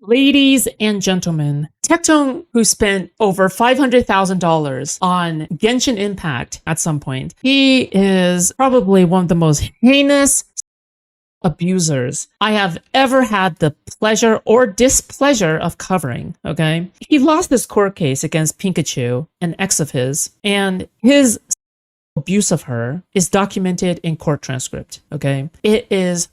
Ladies and gentlemen, Tectone, who spent over $500,000 on Genshin Impact at some point, he is probably one of the most heinous abusers I have ever had the pleasure or displeasure of covering, okay? He lost this court case against Pikachu, an ex of his, and his abuse of her is documented in court transcript, okay? It is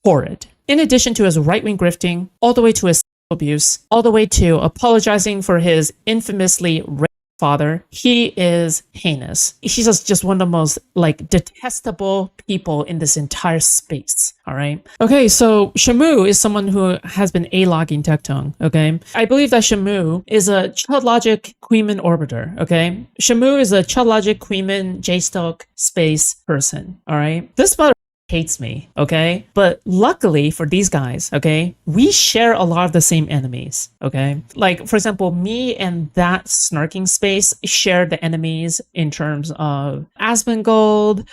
horrid. In addition to his right-wing grifting, all the way to his abuse, all the way to apologizing for his infamously raped father, he is heinous. He's just one of the most detestable people in this entire space. All right. Okay, so Shamu is someone who has been A-logging Tectone. Okay, I believe that Shamu is a Chud Logic Queeman orbiter. Okay, Shamu is a Chud Logic Queeman J-Stoke space person. All right, this mother hates me, okay? But luckily for these guys, okay, we share a lot of the same enemies, okay? Like, for example, me and that snarking space share the enemies in terms of Asmongold,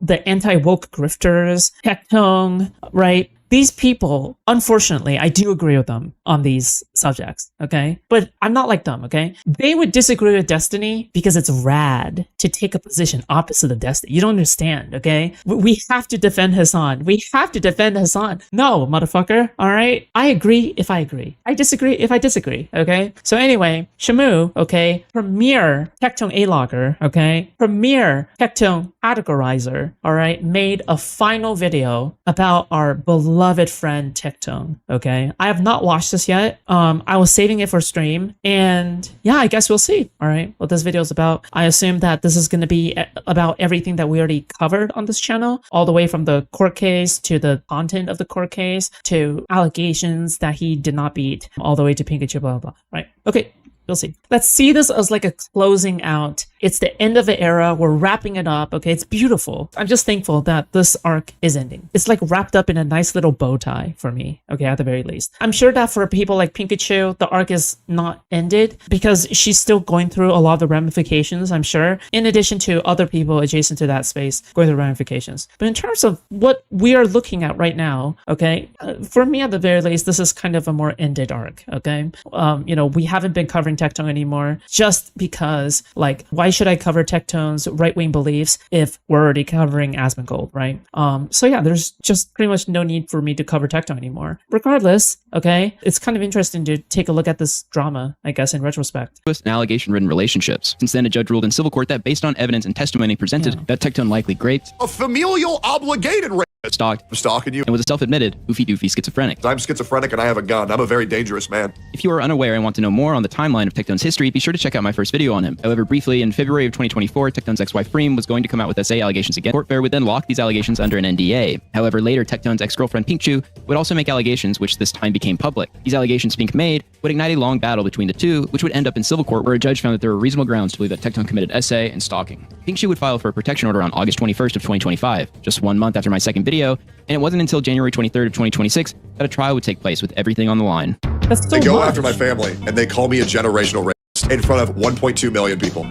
the anti-woke grifters, Tectone, right? These people, unfortunately, I do agree with them on these subjects, okay? But I'm not like them, okay? They would disagree with Destiny because it's rad to take a position opposite of Destiny. You don't understand, okay? We have to defend Hassan. We have to defend Hassan. No, motherfucker, all right? I agree if I agree. I disagree if I disagree, okay? So anyway, Shamu, okay? Premier Tectone A-logger, okay? Premier Tectone categorizer, all right? Made a final video about our beloved friend Tectone, okay? I have not watched this yet. I was saving it for stream, and yeah, I guess we'll see, all right, what this video is about. I assume that this is going to be about everything that we already covered on this channel, all the way from the court case to the content of the court case to allegations that he did not beat, all the way to Pikachu, blah, blah, blah, right? Okay. We'll see. Let's see this as like a closing out. It's the end of an era. We're wrapping it up. Okay, it's beautiful. I'm just thankful that this arc is ending. It's like wrapped up in a nice little bow tie for me. Okay, at the very least. I'm sure that for people like Pikachu, the arc is not ended because she's still going through a lot of the ramifications, I'm sure, in addition to other people adjacent to that space going through ramifications. But in terms of what we are looking at right now, okay, for me at the very least, this is kind of a more ended arc, okay? We haven't been covering Tectone anymore just because, like, why should I cover Tectone's right-wing beliefs if we're already covering Asmongold, right? So yeah, there's just pretty much no need for me to cover Tectone anymore. Regardless, okay, it's kind of interesting to take a look at this drama, I guess, in retrospect. And allegation-ridden relationships. Since then, a judge ruled in civil court that based on evidence and testimony presented, that Tectone likely raped, a familial obligated rape, stalking you, and was a self-admitted oofy-doofy schizophrenic. I'm schizophrenic and I have a gun. I'm a very dangerous man. If you are unaware and want to know more on the timeline of Tectone's history, be sure to check out my first video on him. However, briefly, in February of 2024, Tectone's ex-wife Freem was going to come out with SA allegations again. Court fair would then lock these allegations under an NDA. However, later, Tectone's ex-girlfriend Pikachu would also make allegations, which this time became public. These allegations being made would ignite a long battle between the two, which would end up in civil court, where a judge found that there were reasonable grounds to believe that Tectone committed SA and stalking. Pikachu would file for a protection order on August 21st of 2025, just 1 month after my second video, and it wasn't until January 23rd of 2026 that a trial would take place with everything on the line. That's so they go much. after my family and they call me a generational racist in front of 1.2 million people.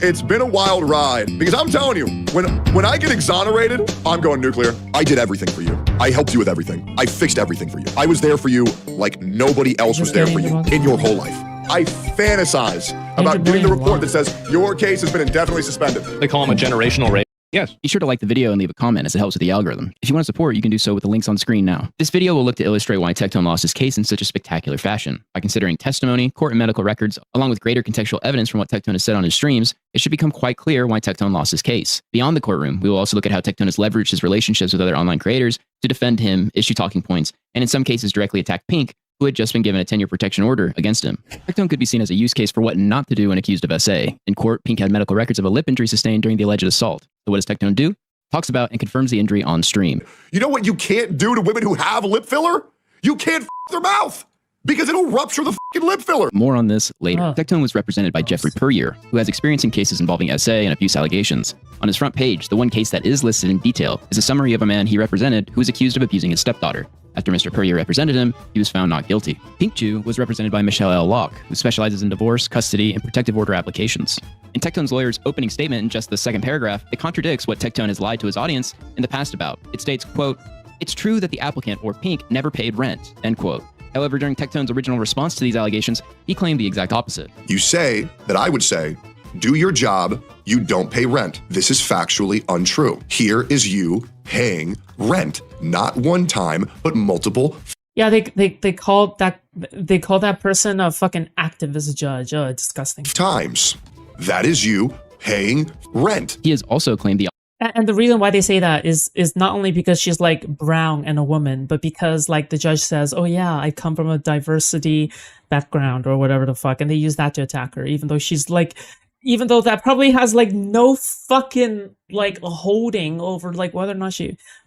It's been a wild ride because I'm telling you, when I get exonerated, I'm going nuclear. I did everything for you. I helped you with everything. I fixed everything for you. I was there for you like nobody else was there for you in your whole life. I fantasize about getting the report that says your case has been indefinitely suspended. They call him a generational racist. Yes. Be sure to like the video and leave a comment as it helps with the algorithm. If you want to support, you can do so with the links on screen now. This video will look to illustrate why Tectone lost his case in such a spectacular fashion. By considering testimony, court and medical records, along with greater contextual evidence from what Tectone has said on his streams, it should become quite clear why Tectone lost his case. Beyond the courtroom, we will also look at how Tectone has leveraged his relationships with other online creators to defend him, issue talking points, and in some cases directly attack Pink, who had just been given a 10-year protection order against him. Tectone could be seen as a use case for what not to do when accused of SA. In court, Pink had medical records of a lip injury sustained during the alleged assault. So what does Tectone do? Talks about and confirms the injury on stream. You know what you can't do to women who have lip filler? You can't their mouth because it'll rupture the lip filler. More on this later. Tectone was represented by Jeffrey Puryear, who has experience in cases involving SA and abuse allegations. On his front page, the one case that is listed in detail is a summary of a man he represented who was accused of abusing his stepdaughter. After Mr. Puryear represented him, he was found not guilty. Pikachu was represented by Michelle L. Locke, who specializes in divorce, custody, and protective order applications. In Tectone's lawyer's opening statement in just the second paragraph, it contradicts what Tectone has lied to his audience in the past about. It states, quote, It's true that the applicant, or Pink, never paid rent, end quote. However, during Tectone's original response to these allegations, he claimed the exact opposite. You say that I would say, do your job, you don't pay rent. This is factually untrue. Here is you paying rent, not one time, but multiple. Yeah, they called that person a fucking activist judge. Oh, disgusting. Times. That is you paying rent. He has also claimed the And the reason why they say that is not only because she's like brown and a woman, but because like the judge says, oh yeah, I come from a diversity background or whatever the fuck. And they use that to attack her, even though that probably has like no fucking like a holding over like whether or not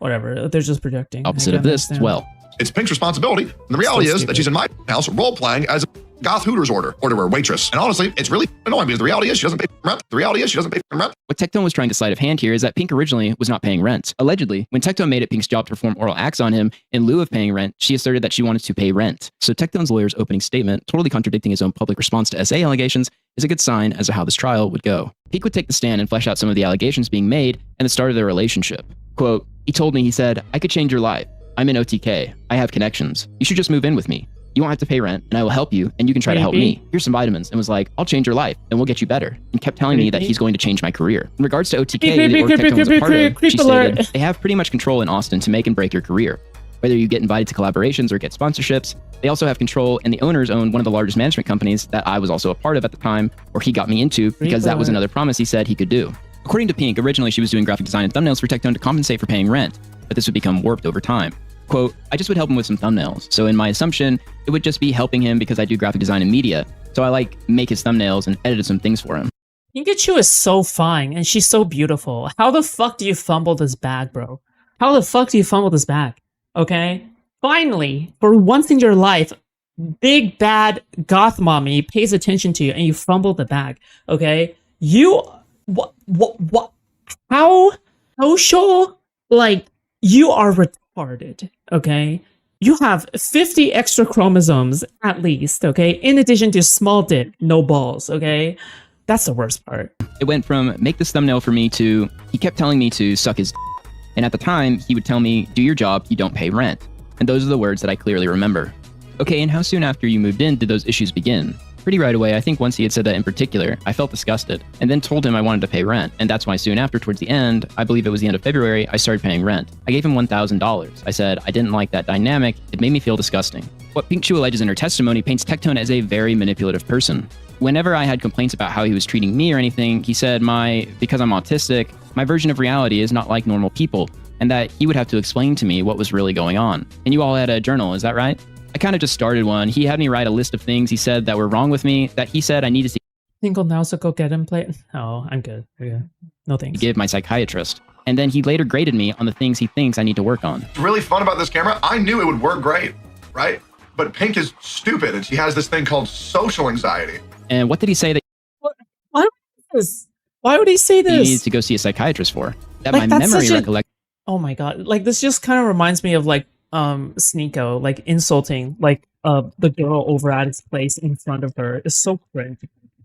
whatever. They're just projecting. opposite of this as well. It's Pink's responsibility. And the reality is that she's in my house role-playing as a goth Hooters order to her waitress. And honestly, it's really annoying because the reality is she doesn't pay rent. The reality is she doesn't pay rent. What Tectone was trying to sleight of hand here is that Pink originally was not paying rent. Allegedly, when Tectone made it Pink's job to perform oral acts on him in lieu of paying rent, she asserted that she wanted to pay rent. So Tectone's lawyer's opening statement, totally contradicting his own public response to SA allegations, is a good sign as to how this trial would go. Pink would take the stand and flesh out some of the allegations being made and the start of their relationship. Quote, he told me, he said, I could change your life. I'm in OTK. I have connections. You should just move in with me. You won't have to pay rent, and I will help you, and you can try to help me. Here's some vitamins. And was like, I'll change your life, and we'll get you better. And kept telling me that he's going to change my career. In regards to OTK, the org Tectone was a part of, she stated, they have pretty much control in Austin to make and break your career. Whether you get invited to collaborations or get sponsorships, they also have control, and the owners own one of the largest management companies that I was also a part of at the time, or he got me into, because that was another promise he said he could do. According to Pink, originally she was doing graphic design and thumbnails for Tectone to compensate for paying rent, but this would become warped over time. Quote, I just would help him with some thumbnails. So in my assumption, it would just be helping him because I do graphic design and media. So I like make his thumbnails and edited some things for him. Pikachu is so fine and she's so beautiful. How the fuck do you fumble this bag, bro? How the fuck do you fumble this bag? Okay? Finally, for once in your life, big bad goth mommy pays attention to you and you fumble the bag. Okay? What? How social? Like, you are retarded, okay? You have 50 extra chromosomes at least, okay? In addition to small dick, no balls, okay? That's the worst part. It went from make this thumbnail for me to he kept telling me to suck his and at the time he would tell me, do your job, you don't pay rent. And those are the words that I clearly remember. Okay, and how soon after you moved in did those issues begin? Pretty right away. I think once he had said that in particular, I felt disgusted and then told him I wanted to pay rent. And that's why soon after, towards the end, I believe it was the end of February, I started paying rent. I gave him $1,000. I said I didn't like that dynamic. It made me feel disgusting. What Pink Chu alleges in her testimony paints Tectone as a very manipulative person. Whenever I had complaints about how he was treating me or anything, he said because I'm autistic, my version of reality is not like normal people, and that he would have to explain to me what was really going on. And you all had a journal, is that right? I kind of just started one. He had me write a list of things he said that were wrong with me, that he said I needed to Single now, so go get him play. Oh, I'm good. Okay. No thanks. give my psychiatrist. And then he later graded me on the things he thinks I need to work on. What's really fun about this camera, I knew it would work great, right? But Pink is stupid and she has this thing called social anxiety. And what did he say that Why would he say he this? needed to go see a psychiatrist for? That Like, my that's memory such a- recollection Oh my god. Like, this just kind of reminds me of like Sneeko, like insulting like the girl over at his place in front of her. It's so cringe.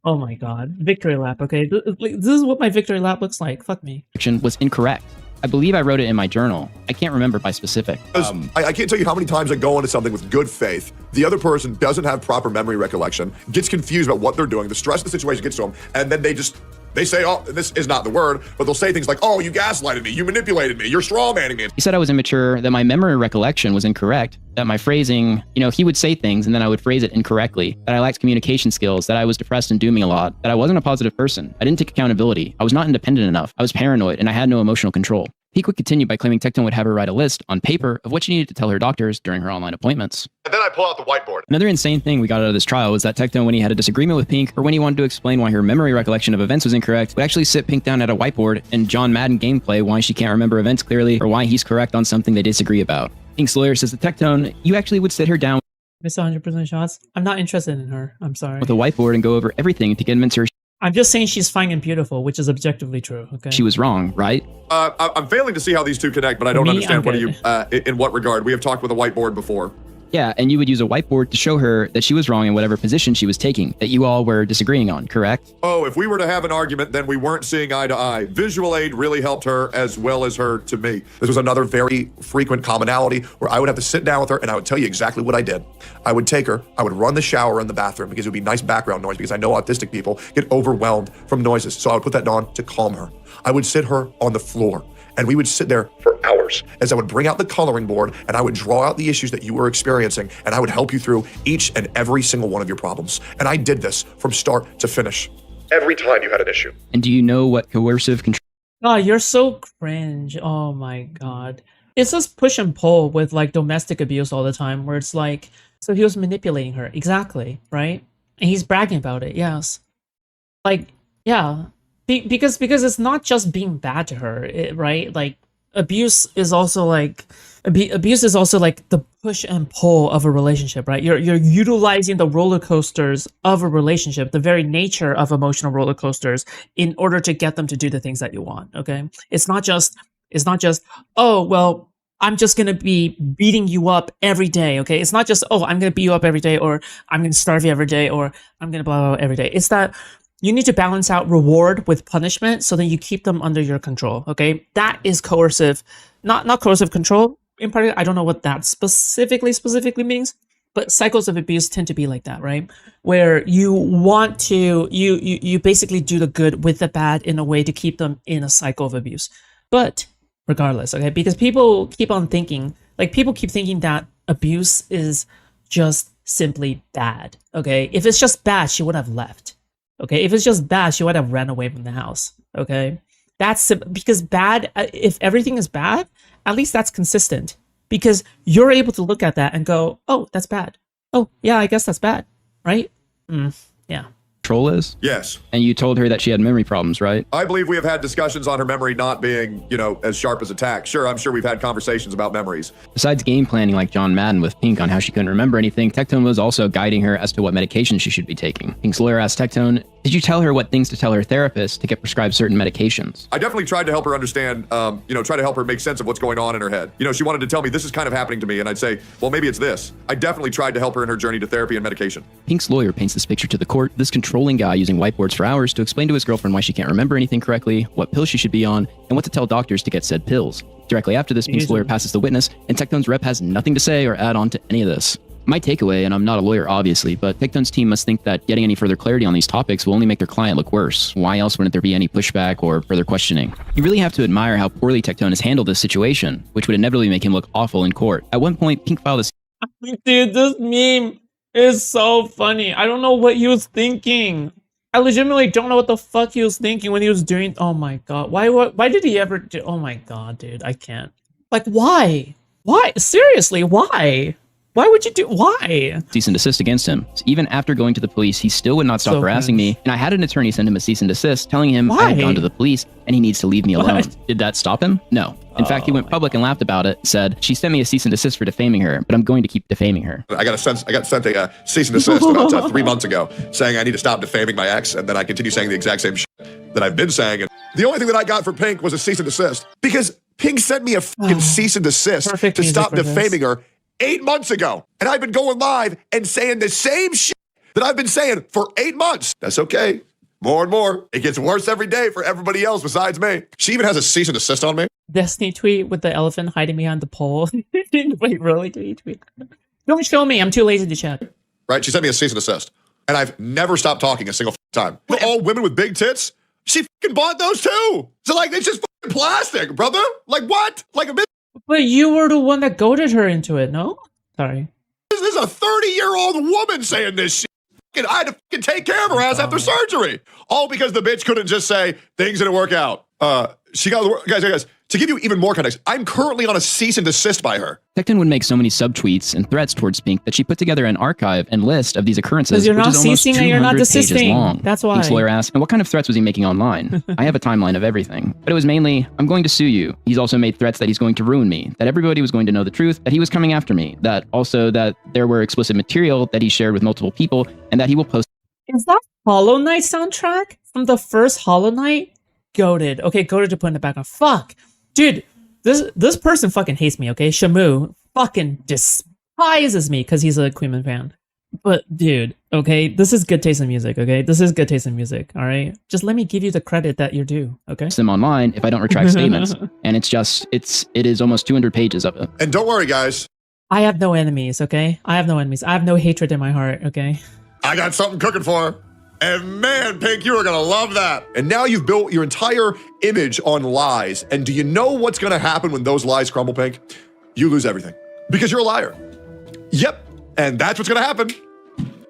Oh my god. Victory lap, okay? This is what my victory lap looks like. Fuck me. was incorrect. I believe I wrote it in my journal. I can't remember by specific. I can't tell you how many times I go into something with good faith. The other person doesn't have proper memory recollection, gets confused about what they're doing, the stress of the situation gets to them, and then they say, oh, this is not the word, but they'll say things like, oh, you gaslighted me, you manipulated me, you're strawmanning me. He said I was immature, that my memory recollection was incorrect, that my phrasing, he would say things and then I would phrase it incorrectly, that I lacked communication skills, that I was depressed and dooming a lot, that I wasn't a positive person. I didn't take accountability. I was not independent enough. I was paranoid and I had no emotional control. He would continue by claiming Tectone would have her write a list on paper of what she needed to tell her doctors during her online appointments. And then I pull out the whiteboard. Another insane thing we got out of this trial was that Tectone, when he had a disagreement with Pink or when he wanted to explain why her memory recollection of events was incorrect, would actually sit Pink down at a whiteboard and John Madden gameplay why she can't remember events clearly or why he's correct on something they disagree about. Pink's lawyer says that Tectone, you actually would sit her down Miss 100% shots. I'm not interested in her. I'm sorry. with a whiteboard and go over everything to convince her I'm just saying she's fine and beautiful, which is objectively true. Okay. she was wrong, right? I'm failing to see how these two connect, but I don't Me, understand I'm what do good. you, in what regard. We have talked with a whiteboard before. Yeah, and you would use a whiteboard to show her that she was wrong in whatever position she was taking, that you all were disagreeing on, correct? Oh, if we were to have an argument, then we weren't seeing eye to eye. Visual aid really helped her as well as her to me. This was another very frequent commonality where I would have to sit down with her and I would tell you exactly what I did. I would take her, I would run the shower in the bathroom because it would be nice background noise because I know autistic people get overwhelmed from noises. So I would put that on to calm her. I would sit her on the floor and we would sit there for hours as I would bring out the coloring board and I would draw out the issues that you were experiencing and I would help you through each and every single one of your problems. And I did this from start to finish. Every time you had an issue. And do you know what coercive control? God, you're so cringe. Oh my God. It's just push and pull with like domestic abuse all the time where it's like, so he was manipulating her. Exactly. Right. And he's bragging about it. Yes. Like, yeah. Because it's not just being bad to her, right? Like abuse is also like the push and pull of a relationship, right? You're utilizing the roller coasters of a relationship, the very nature of emotional roller coasters, in order to get them to do the things that you want. Okay, it's not just oh well, I'm just gonna be beating you up every day. Okay, it's not just oh I'm gonna beat you up every day, or I'm gonna starve you every day, or I'm gonna blah blah, blah every day. It's that you need to balance out reward with punishment so that you keep them under your control. Okay, that is coercive, not coercive control. In part, I don't know what that specifically means, but cycles of abuse tend to be like that, right? Where you want to you basically do the good with the bad in a way to keep them in a cycle of abuse. But regardless, okay, because people keep thinking that abuse is just simply bad. Okay, if it's just bad, she would have left. Okay, if it's just bad, she would have ran away from the house. Okay, that's because bad. If everything is bad, at least that's consistent because you're able to look at that and go, "Oh, that's bad. Oh, yeah, I guess that's bad." Right? Yeah. Control is? Yes. And you told her that she had memory problems, right? I believe we have had discussions on her memory not being, as sharp as attack. Sure, I'm sure we've had conversations about memories. Besides game planning like John Madden with Pink on how she couldn't remember anything, Tectone was also guiding her as to what medication she should be taking. Pink's lawyer asked Tectone, did you tell her what things to tell her therapist to get prescribed certain medications? I definitely tried to help her understand, try to help her make sense of what's going on in her head. She wanted to tell me this is kind of happening to me, and I'd say, well, maybe it's this. I definitely tried to help her in her journey to therapy and medication. Pink's lawyer paints this picture to the court, this controlling guy using whiteboards for hours to explain to his girlfriend why she can't remember anything correctly, what pills she should be on, and what to tell doctors to get said pills. Directly after this, Pink's lawyer passes the witness, and Tectone's rep has nothing to say or add on to any of this. My takeaway, and I'm not a lawyer obviously, but Tectone's team must think that getting any further clarity on these topics will only make their client look worse. Why else wouldn't there be any pushback or further questioning? You really have to admire how poorly Tectone has handled this situation, which would inevitably make him look awful in court. At one point, Pink filed a... Dude, this meme is so funny. I don't know what he was thinking. I legitimately don't know what the fuck he was thinking when he was doing... Oh my god. Why did he ever do... Oh my god, dude. I can't. Like, why? Why? Seriously, why? Why would you do... Why? Cease and desist against him. So even after going to the police, he still would not stop harassing me, and I had an attorney send him a cease and desist, telling him I had gone to the police and he needs to leave me alone. Did that stop him? No. In fact, he went public and laughed about it, said, she sent me a cease and desist for defaming her, but I'm going to keep defaming her. I got sent a cease and desist about 3 months ago, saying I need to stop defaming my ex, and then I continue saying the exact same shit that I've been saying. And the only thing that I got for Pink was a cease and desist, because Pink sent me a fucking cease and desist to stop defaming her 8 months ago. And I've been going live and saying the same shit that I've been saying for 8 months. That's okay. More and more. It gets worse every day for everybody else besides me. She even has a cease and desist on me. Destiny tweet with the elephant hiding behind the pole. Wait, really? Did he tweet? Don't show me. I'm too lazy to check. Right? She sent me a cease and desist. And I've never stopped talking a single time. But all women with big tits, she fucking bought those too. So like, it's just fucking plastic, brother. Like what? Like a bitch. But you were the one that goaded her into it, no? Sorry. This is a 30-year-old woman saying this shit. I had to fucking take care of her ass after surgery. All because the bitch couldn't just say things didn't work out. She got, guys, to give you even more context, I'm currently on a cease and desist by her. Tectone would make so many subtweets and threats towards Pink that she put together an archive and list of these occurrences, you're which not is almost ceasing 200 and you're not pages desisting. long. That's why. Pink's lawyer asked, and what kind of threats was he making online? I have a timeline of everything, but it was mainly, I'm going to sue you. He's also made threats that he's going to ruin me, that everybody was going to know the truth, that he was coming after me, that there were explicit material that he shared with multiple people, and that he will post. Is that Hollow Knight soundtrack from the first Hollow Knight? Goated. Okay, goated to put in the background. Fuck. Dude, this person fucking hates me, okay? Shamu fucking despises me because he's a Queenman fan. But dude, okay, this is good taste in music, okay? This is good taste in music, all right? Just let me give you the credit that you're due, okay? Them online if I don't retract statements. And it is almost 200 pages of it. And don't worry, guys. I have no enemies, okay? I have no enemies. I have no hatred in my heart, okay? I got something cooking for her. And man, Pink, you are gonna love that. And now you've built your entire image on lies. And do you know what's gonna happen when those lies crumble, Pink? You lose everything. Because you're a liar. Yep. And that's what's gonna happen.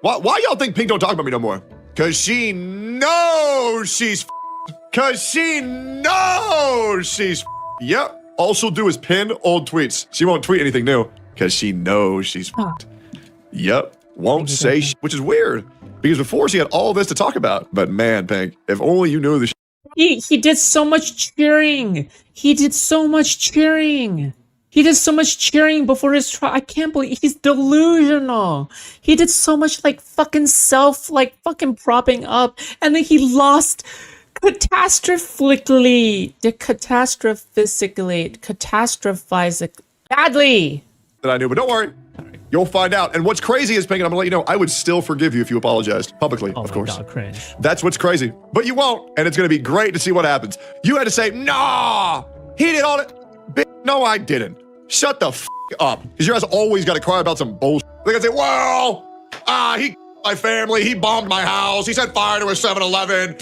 Why y'all think Pink don't talk about me no more? Cause she knows she's Cause she knows she's Yep. All she'll do is pin old tweets. She won't tweet anything new. Cause she knows she's Yep. Won't say which is weird. Because before she had all this to talk about. But man, Pink, if only you knew the He did so much cheering. He did so much cheering. He did so much cheering before his trial. I can't believe he's delusional. He did so much like fucking fucking propping up. And then he lost catastrophically. Catastrophizing badly. that I knew, but don't worry. You'll find out. And what's crazy is, Pink, and I'm gonna let you know, I would still forgive you if you apologized publicly, of course. God, cringe. That's what's crazy. But you won't, and it's gonna be great to see what happens. You had to say, nah, he did all it. No, I didn't. Shut the f up. Because your ass always gotta cry about some bullshit. They gotta say, well, he my family, he bombed my house, he set fire to a 7-Eleven.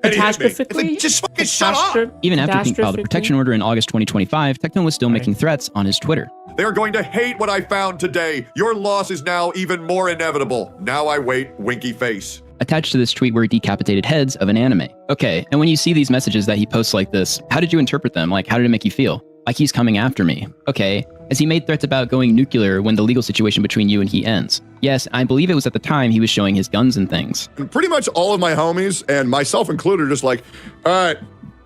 And he hit me. It's like, just fucking shut up. Even after Pink filed a protection order in August 2025, Tectone was still making threats on his Twitter. They are going to hate what I found today. Your loss is now even more inevitable. Now I wait, winky face. Attached to this tweet were decapitated heads of an anime. Okay, and when you see these messages that he posts like this, how did you interpret them? Like, how did it make you feel? Like he's coming after me. Okay, as he made threats about going nuclear when the legal situation between you and he ends. Yes, I believe it was at the time he was showing his guns and things. And pretty much all of my homies, and myself included, are just like, all right,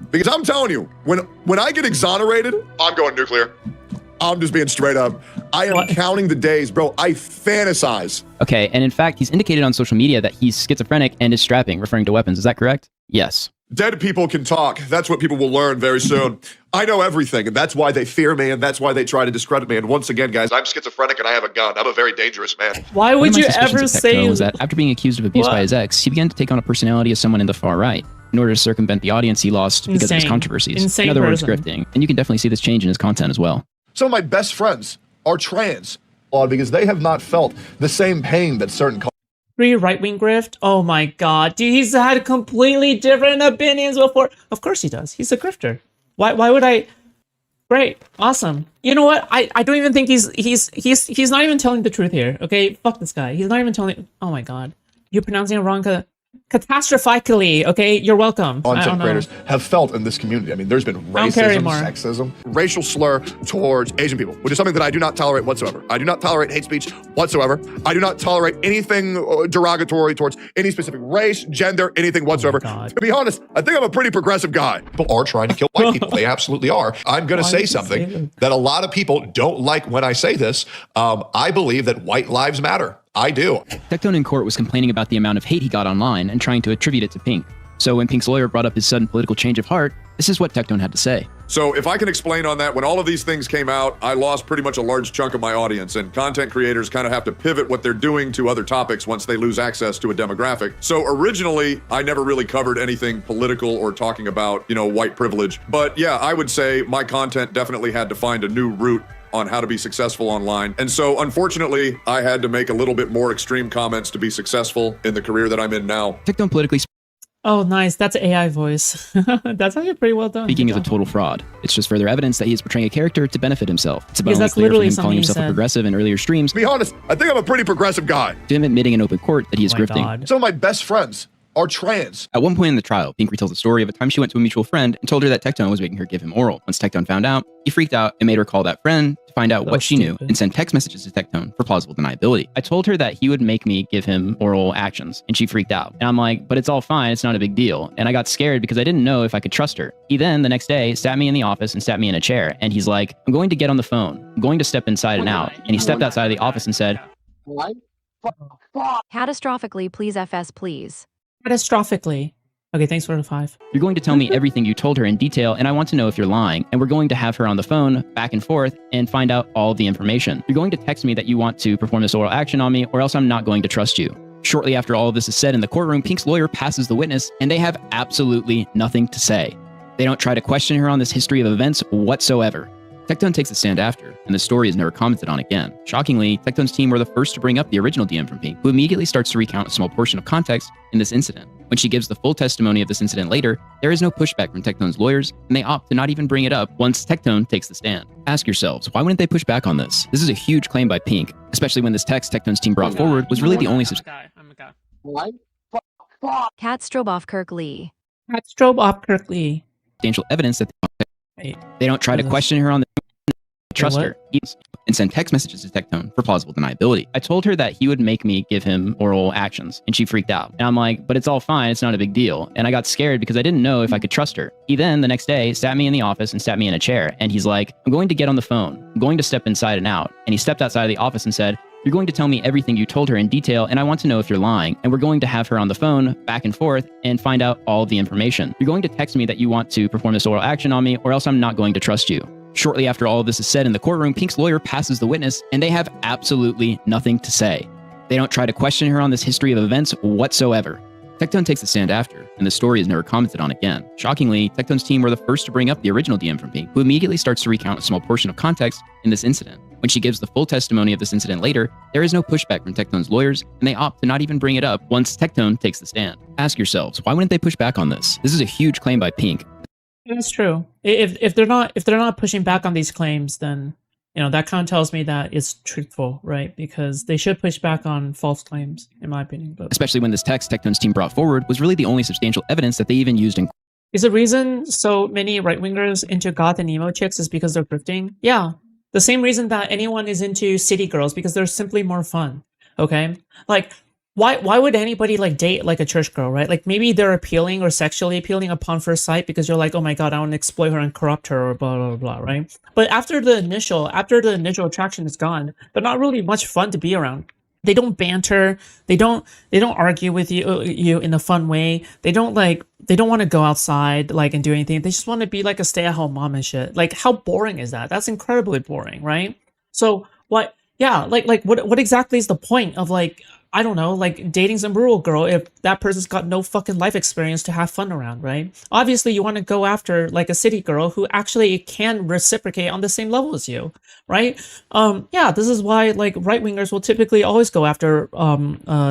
because I'm telling you, when I get exonerated, I'm going nuclear. I'm just being straight up. I am counting the days, bro. I fantasize. Okay, and in fact, he's indicated on social media that he's schizophrenic and is strapping, referring to weapons. Is that correct? Yes. Dead people can talk. That's what people will learn very soon. I know everything, and that's why they fear me, and that's why they try to discredit me. And once again, guys, I'm schizophrenic and I have a gun. I'm a very dangerous man. Why would you ever say was that after being accused of abuse by his ex, he began to take on a personality of someone in the far right in order to circumvent the audience he lost because of his controversies. In other words, grifting. And you can definitely see this change in his content as well. Some of my best friends are trans because they have not felt the same pain that certain right-wing grift? Oh my god. Dude, he's had completely different opinions before. Of course he does. He's a grifter. Why would I? Great. Awesome. You know what? I don't even think he's not even telling the truth here. Okay? Fuck this guy. He's not even telling. Oh my god. You're pronouncing it wrong. Catastrophically, okay? You're welcome. Content creators have felt in this community. I mean, there's been racism, sexism, racial slur towards Asian people, which is something that I do not tolerate whatsoever. I do not tolerate hate speech whatsoever. I do not tolerate anything derogatory towards any specific race, gender, anything whatsoever. To be honest, I think I'm a pretty progressive guy. People are trying to kill white people. They absolutely are. I'm going to say something that a lot of people don't like when I say this. I believe that white lives matter. I do. Tectone in court was complaining about the amount of hate he got online and trying to attribute it to Pink. So when Pink's lawyer brought up his sudden political change of heart, this is what Tectone had to say. So if I can explain on that, when all of these things came out, I lost pretty much a large chunk of my audience, and content creators kind of have to pivot what they're doing to other topics once they lose access to a demographic. So originally, I never really covered anything political or talking about, white privilege. But yeah, I would say my content definitely had to find a new route on how to be successful online. And so unfortunately, I had to make a little bit more extreme comments to be successful in the career that I'm in now. Tectone politically Oh, nice. That's AI voice. That's actually pretty well done. Speaking is a total fraud. It's just further evidence that he is portraying a character to benefit himself. It's about clear from him calling himself a progressive in earlier streams. To be honest, I think I'm a pretty progressive guy. To him admitting in open court that he is grifting. Some of my best friends are trans. At one point in the trial, Pink retells the story of a time she went to a mutual friend and told her that Tectone was making her give him oral. Once Tectone found out, he freaked out and made her call that friend to find out what she knew and send text messages to Tectone for plausible deniability. I told her that he would make me give him oral actions, and she freaked out. And I'm like, but it's all fine, it's not a big deal. And I got scared because I didn't know if I could trust her. He then, the next day, sat me in the office and sat me in a chair, and he's like, I'm going to get on the phone. I'm going to step inside and out. And he stepped outside of the office and said, Catastrophically, please FS, please. Catastrophically. Okay, thanks for the 5. You're going to tell me everything you told her in detail, and I want to know if you're lying. And we're going to have her on the phone, back and forth, and find out all the information. You're going to text me that you want to perform this oral action on me, or else I'm not going to trust you. Shortly after all of this is said in the courtroom, Pink's lawyer passes the witness, and they have absolutely nothing to say. They don't try to question her on this history of events whatsoever. Tectone takes a stand after, and the story is never commented on again. Shockingly, Tectone's team were the first to bring up the original DM from Pink, who immediately starts to recount a small portion of context in this incident. When she gives the full testimony of this incident later, there is no pushback from Tectone's lawyers, and they opt to not even bring it up once Tectone takes the stand. Ask yourselves, why wouldn't they push back on this? This is a huge claim by Pink, especially when this text Tectone's team brought forward was really the only I'm a guy. What? Catstrobe Kirk Lee. substantial evidence that Wait, they don't try to question her on the trust her and send text messages to Tectone for plausible deniability. I told her that he would make me give him oral actions, and she freaked out. And I'm like, but it's all fine, it's not a big deal. And I got scared because I didn't know if I could trust her. He then, the next day, sat me in the office and sat me in a chair, and he's like, I'm going to get on the phone. I'm going to step inside and out. And he stepped outside of the office and said, you're going to tell me everything you told her in detail, and I want to know if you're lying. And we're going to have her on the phone, back and forth, and find out all of the information. You're going to text me that you want to perform this oral action on me, or else I'm not going to trust you. Shortly after all of this is said in the courtroom, Pink's lawyer passes the witness, and they have absolutely nothing to say. They don't try to question her on this history of events whatsoever. Tectone takes a stand after, and the story is never commented on again. Shockingly, Tectone's team were the first to bring up the original DM from Pink, who immediately starts to recount a small portion of context in this incident. When she gives the full testimony of this incident later, there is no pushback from Tectone's lawyers, and they opt to not even bring it up once Tectone takes the stand. Ask yourselves, why wouldn't they push back on this? This is a huge claim by Pink. That's true. If they're not pushing back on these claims, then that kind of tells me that it's truthful, right? Because they should push back on false claims, in my opinion. But Especially when this text Tectone's team brought forward was really the only substantial evidence that they even used in is the reason so many right-wingers into goth and emo chicks is because they're grifting? Yeah. The same reason that anyone is into city girls, because they're simply more fun. Okay? Like, why would anybody date a church girl, right? Like maybe they're appealing or sexually appealing upon first sight because you're like, oh my god, I want to exploit her and corrupt her or blah blah blah, right? But after the initial attraction is gone, they're not really much fun to be around. They don't banter. They don't argue with you in a fun way. They don't want to go outside and do anything. They just want to be like a stay-at-home mom and shit. Like how boring is that? That's incredibly boring, right? So what? Yeah, what exactly is the point of I don't know, dating some rural girl if that person's got no fucking life experience to have fun around, right? Obviously, you want to go after a city girl who actually can reciprocate on the same level as you, right? Yeah, this is why right-wingers will typically always go after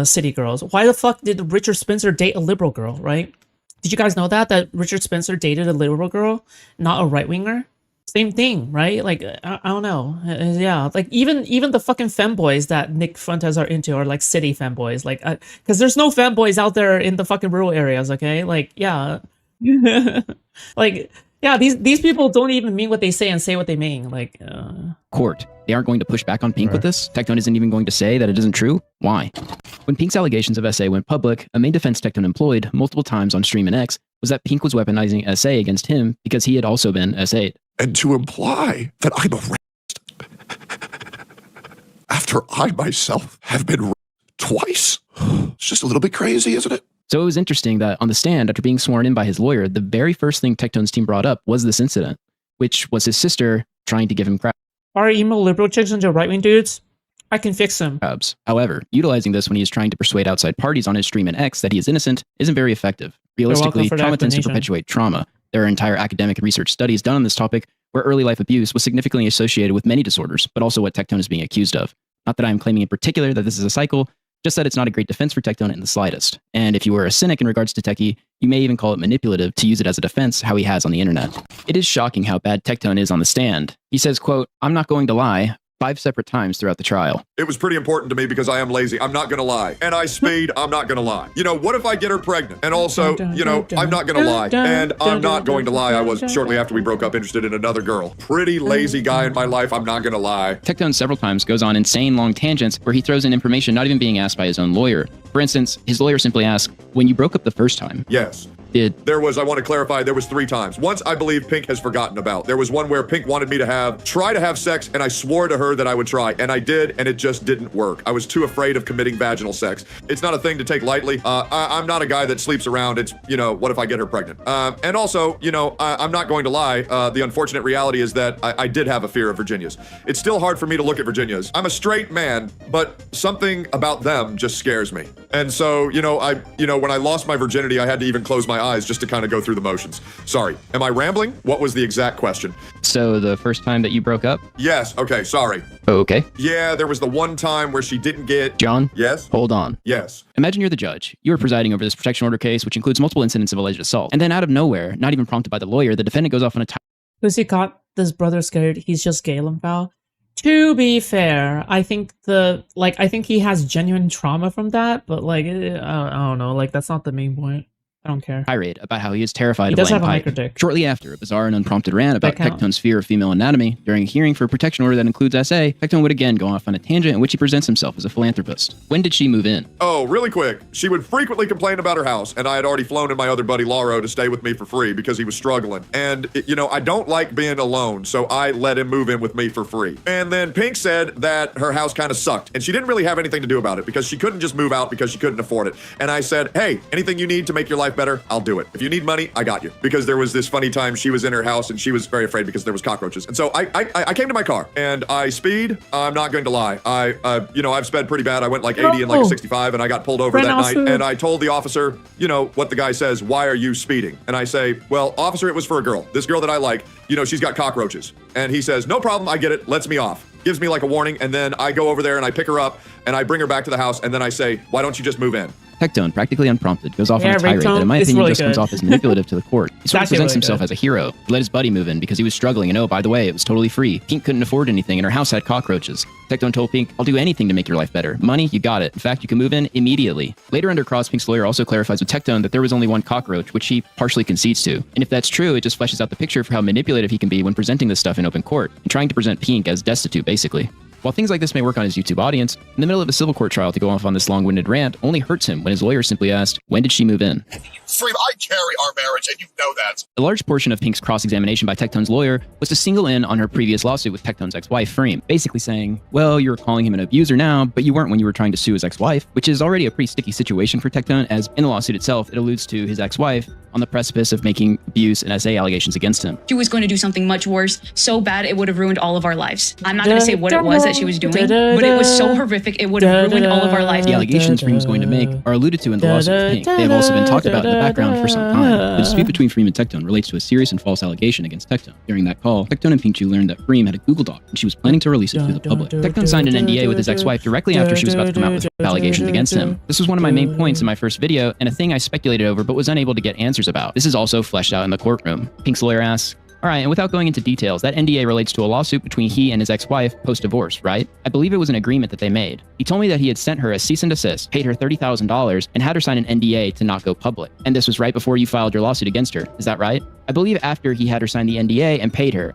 city girls. Why the fuck did Richard Spencer date a liberal girl, right? Did you guys know that Richard Spencer dated a liberal girl, not a right-winger? Same thing, right? I don't know. Yeah, even the fucking femboys that Nick Fuentes are into are city femboys, because there's no femboys out there in the fucking rural areas, okay? Yeah. Yeah, these people don't even mean what they say and say what they mean. court. They aren't going to push back on Pink with this. Tectone isn't even going to say that it isn't true. Why? When Pink's allegations of SA went public, a main defense Tectone employed multiple times on stream and X was that Pink was weaponizing SA against him because he had also been SA'd. And to imply that I'm a racist after I myself have been raped twice, it's just a little bit crazy, isn't it? So it was interesting that on the stand, after being sworn in by his lawyer, the very first thing Tectone's team brought up was this incident, which was his sister trying to give him crap. Are emo liberal chicks into right-wing dudes? I can fix them. However, utilizing this when he is trying to persuade outside parties on his stream and X that he is innocent isn't very effective. Realistically, trauma tends to perpetuate trauma. There are entire academic research studies done on this topic where early life abuse was significantly associated with many disorders, but also what Tectone is being accused of. Not that I am claiming in particular that this is a cycle, just that it's not a great defense for Tectone in the slightest. And if you were a cynic in regards to Techie, you may even call it manipulative to use it as a defense how he has on the internet. It is shocking how bad Tectone is on the stand. He says, quote, "I'm not going to lie," 5 separate times throughout the trial. It was pretty important to me because I am lazy. I'm not going to lie. And I speed. I'm not going to lie. You know, what if I get her pregnant? And also, you know, I'm not going to lie. And I'm not going to lie. I was, shortly after we broke up, interested in another girl. Pretty lazy guy in my life. I'm not going to lie. Tectone several times goes on insane long tangents where he throws in information not even being asked by his own lawyer. For instance, his lawyer simply asks, "When you broke up the first time?" Yes. did. There was, I want to clarify, there was 3 times. Once I believe Pink has forgotten about. There was one where Pink wanted me to try to have sex, and I swore to her that I would try, and I did, and it just didn't work. I was too afraid of committing vaginal sex. It's not a thing to take lightly. I'm not a guy that sleeps around. It's, you know, what if I get her pregnant? And also, you know, I'm not going to lie. The unfortunate reality is that I did have a fear of Virginias. It's still hard for me to look at Virginias. I'm a straight man, but something about them just scares me. And so, you know, when I lost my virginity, I had to even close my eyes just to kind of go through the motions. Sorry. Am I rambling? What was the exact question? So the first time that you broke up? Yes. Okay. Sorry. Oh, okay. Yeah, there was the one time where she didn't get... John? Yes? Hold on. Yes. Imagine you're the judge. You are presiding over this protection order case, which includes multiple incidents of alleged assault. And then out of nowhere, not even prompted by the lawyer, the defendant goes off on a Because he got this brother scared, he's just Galen Val. To be fair, I think I think he has genuine trauma from that, but like, I don't know, like that's not the main point. I don't care. tirade about how he is terrified He of does laying have a pipe. micro dick. Shortly after, a bizarre and unprompted rant about That count? Tectone's fear of female anatomy. During a hearing for a protection order that includes SA, Tectone would again go off on a tangent in which he presents himself as a philanthropist. When did she move in? Oh, really quick. She would frequently complain about her house, and I had already flown in my other buddy Lauro to stay with me for free because he was struggling. And, you know, I don't like being alone, so I let him move in with me for free. And then Pink said that her house kind of sucked, and she didn't really have anything to do about it because she couldn't just move out because she couldn't afford it. And I said, hey, anything you need to make your life better, I'll do it. If you need money, I got you. Because there was this funny time she was in her house and she was very afraid because there was cockroaches. And so I came to my car and I speed. I'm not going to lie. You know, I've sped pretty bad. I went like 80 and like 65 and I got pulled over that night. And I told the officer, you know, what the guy says, why are you speeding? And I say, well, officer, it was for a girl. This girl that I like, you know, she's got cockroaches. And he says, no problem. I get it. Lets me off. Gives me like a warning. And then I go over there and I pick her up and I bring her back to the house. And then I say, why don't you just move in? Tectone, practically unprompted, goes off on a tirade Ringtone that in my is opinion really just comes good. off as manipulative to the court. He sort of Actually presents really himself good. as a hero. He let his buddy move in because he was struggling, and oh, by the way, it was totally free. Pink couldn't afford anything, and her house had cockroaches. Tectone told Pink, I'll do anything to make your life better. Money, you got it. In fact, you can move in immediately. Later under cross, Pink's lawyer also clarifies with Tectone that there was only one cockroach, which he partially concedes to. And if that's true, it just fleshes out the picture for how manipulative he can be when presenting this stuff in open court, and trying to present Pink as destitute, basically. While things like this may work on his YouTube audience, in the middle of a civil court trial to go off on this long-winded rant only hurts him when his lawyer simply asked, when did she move in? Freem, I carry our marriage, and you know that. A large portion of Pink's cross-examination by Tectone's lawyer was to single in on her previous lawsuit with Tectone's ex-wife, Freem, basically saying, well, you're calling him an abuser now, but you weren't when you were trying to sue his ex-wife, which is already a pretty sticky situation for Tectone, as in the lawsuit itself, it alludes to his ex-wife on the precipice of making abuse and SA allegations against him. She was going to do something much worse, so bad it would have ruined all of our lives. I'm not going to say what it was that she was doing, but it was so horrific it would have ruined all of our lives. The allegations Freem is going to make are alluded to in the lawsuit with Pink. They have also been talked about in the background for some time. The dispute between Freem and Tectone relates to a serious and false allegation against Tectone. During that call, Tectone and Pinkchu learned that Freem had a Google Doc and she was planning to release it to the public. Tectone signed an NDA with his ex-wife directly after she was about to come out with allegations against him. This was one of my main points in my first video and a thing I speculated over but was unable to get answers about. This is also fleshed out in the courtroom. Pink's lawyer asks, all right, and without going into details, that NDA relates to a lawsuit between he and his ex-wife post-divorce, right? I believe it was an agreement that they made. He told me that he had sent her a cease and desist, paid her $30,000, and had her sign an NDA to not go public. And this was right before you filed your lawsuit against her. Is that right? I believe after he had her sign the NDA and paid her,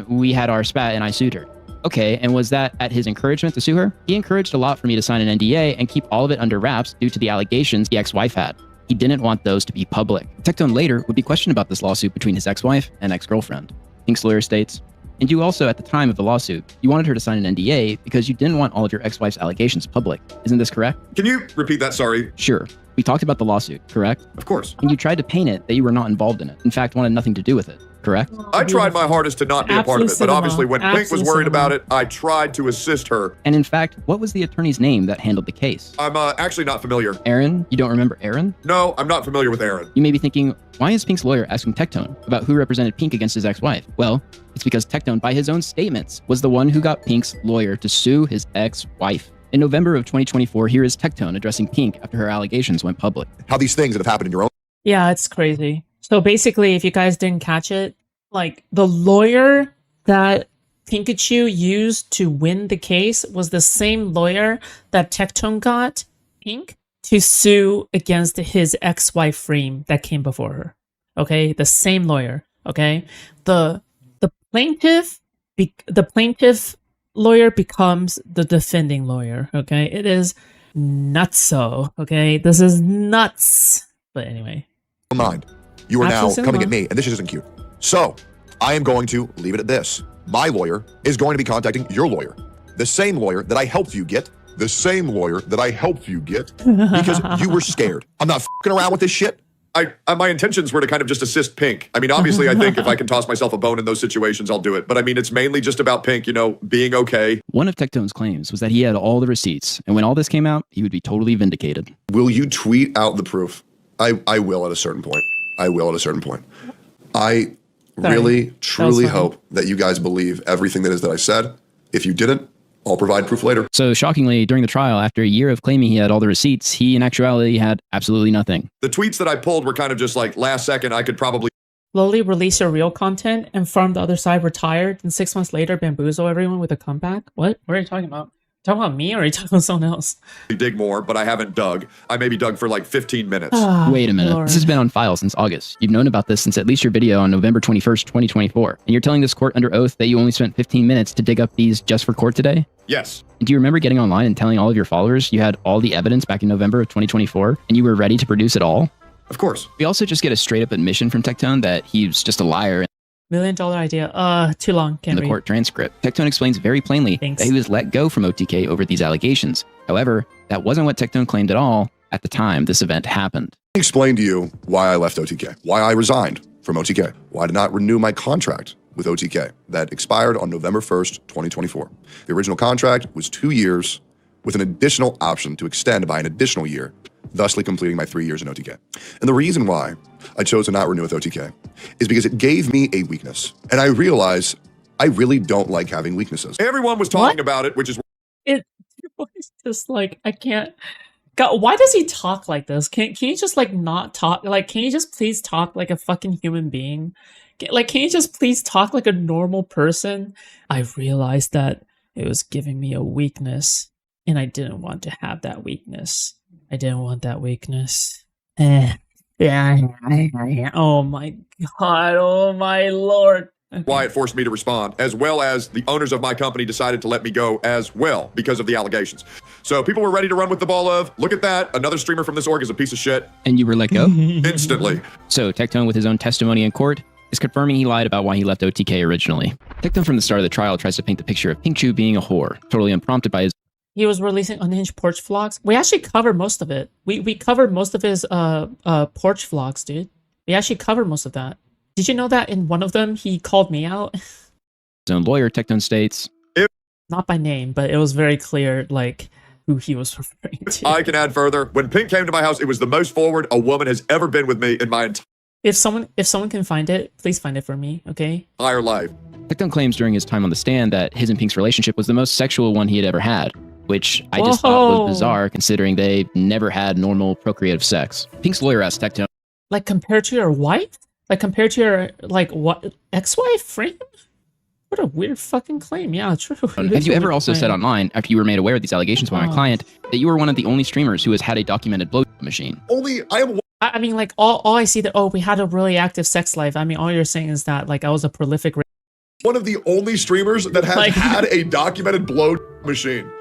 we had our spat and I sued her. Okay, and was that at his encouragement to sue her? He encouraged a lot for me to sign an NDA and keep all of it under wraps due to the allegations the ex-wife had. He didn't want those to be public. Tectone later would be questioned about this lawsuit between his ex-wife and ex-girlfriend. Pink's lawyer states, and you also, at the time of the lawsuit, you wanted her to sign an NDA because you didn't want all of your ex-wife's allegations public. Isn't this correct? Can you repeat that? Sorry. Sure. We talked about the lawsuit, correct? Of course. And you tried to paint it that you were not involved in it. In fact, wanted nothing to do with it, correct? I tried my hardest to not be a part of it, but obviously when Pink was worried about it, I tried to assist her. And in fact, what was the attorney's name that handled the case? I'm actually not familiar. Aaron? You don't remember Aaron? No, I'm not familiar with Aaron. You may be thinking, why is Pink's lawyer asking Tectone about who represented Pink against his ex-wife? Well, it's because Tectone, by his own statements, was the one who got Pink's lawyer to sue his ex-wife. In November of 2024, here is Tectone addressing Pink after her allegations went public. How these things that have happened in your own... Yeah, it's crazy. So basically, if you guys didn't catch it, like the lawyer that Pikachu used to win the case was the same lawyer that Tectone got Pink to sue against his ex-wife Freem that came before her. Okay, the same lawyer. Okay, the plaintiff lawyer becomes the defending lawyer. Okay, it is nutso. Okay, this is nuts. But anyway. mind. You are now Absolutely coming not. at me, and this isn't cute. So I am going to leave it at this. My lawyer is going to be contacting your lawyer, the same lawyer that I helped you get, because you were scared. I'm not fucking around with this shit. My intentions were to kind of just assist Pink. I mean, obviously, I think if I can toss myself a bone in those situations, I'll do it. But I mean, it's mainly just about Pink, you know, being okay. One of Tectone's claims was that he had all the receipts, and when all this came out, he would be totally vindicated. Will you tweet out the proof? I will at a certain point. I really, truly hope that you guys believe everything that is that I said. If you didn't, I'll provide proof later. So shockingly, during the trial, after a year of claiming he had all the receipts, he in actuality had absolutely nothing. The tweets that I pulled were kind of just like last second. I could probably Slowly release your real content and from the other side retired, and 6 months later bamboozle everyone with a comeback? What are you talking about? Talking about me or are you talking about someone else? dig more, but I haven't dug. I maybe dug for like 15 minutes. Wait a minute. Lord. This has been on file since August. You've known about this since at least your video on November 21st, 2024. And you're telling this court under oath that you only spent 15 minutes to dig up these just for court today? Yes. Do you remember getting online and telling all of your followers you had all the evidence back in November of 2024 and you were ready to produce it all? Of course. We also just get a straight up admission from Tectone that he's just a liar. $1 million idea. Too long. In Can't the read. court transcript, Tectone explains very plainly Thanks. that he was let go from OTK over these allegations. However, that wasn't what Tectone claimed at all at the time this event happened. Let me explain to you why I left OTK, why I resigned from OTK, why I did not renew my contract with OTK that expired on November 1st, 2024. The original contract was 2 years with an additional option to extend by an additional year, thusly completing my 3 years in OTK. And the reason why I chose to not renew with OTK is because it gave me a weakness. And I realized I really don't like having weaknesses. Everyone was talking about it, which is It was just like, I can't. God, why does he talk like this? Can you just like not talk? Like, can you just please talk like a fucking human being? Can you just please talk like a normal person? I realized that it was giving me a weakness, and I didn't want to have that weakness. I didn't want that weakness. Yeah. Oh my God. Oh my Lord. Okay. why it forced me to respond, as well as the owners of my company decided to let me go as well because of the allegations. So people were ready to run with the ball of, look at that, another streamer from this org is a piece of shit, And you were let go? instantly. So Tectone, with his own testimony in court, is confirming he lied about why he left OTK originally. Tectone from the start of the trial tries to paint the picture of Pinkchu being a whore, totally unprompted by his He was releasing unhinged porch vlogs. We actually covered most of it. We covered most of his porch vlogs, dude. We actually covered most of that. Did you know that in one of them he called me out? own lawyer. Tectone states, Not by name, but it was very clear like who he was referring to. I can add further. When Pink came to my house, it was the most forward a woman has ever been with me in my If someone can find it, please find it for me, okay? entire life. Tectone claims during his time on the stand that his and Pink's relationship was the most sexual one he had ever had, which I just thought Whoa. was bizarre considering they never had normal procreative sex. Pink's lawyer asked Tectone, Like compared to your wife? Like compared to your like what ex-wife friend? What a weird fucking claim. Yeah, true. have you ever also said online, after you were made aware of these allegations by my Oh. client, that you were one of the only streamers who has had a documented blow machine? I mean, like all I see that we had a really active sex life. I mean, all you're saying is that like I was a prolific. One of the only streamers that has Like- had a documented blow machine.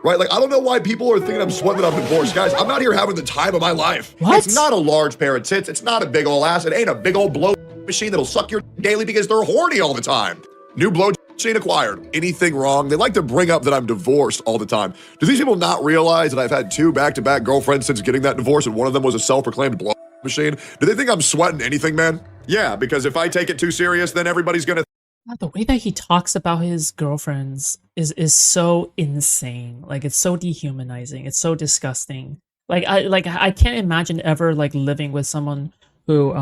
Right? Like, I don't know why people are thinking I'm sweating up divorce. Guys, I'm out here having the time of my life. What? It's not a large pair of tits. It's not a big old ass. It ain't a big old blow machine that'll suck your daily because they're horny all the time. New blow machine acquired. Anything wrong? They like to bring up that I'm divorced all the time. Do these people not realize that I've had 2 back-to-back girlfriends since getting that divorce, and one of them was a self-proclaimed blow machine? Do they think I'm sweating anything, man? Yeah, because if I take it too serious, then everybody's gonna God, the way that he talks about his girlfriends is so insane. Like it's so dehumanizing. It's so disgusting. Like I can't imagine ever like living with someone who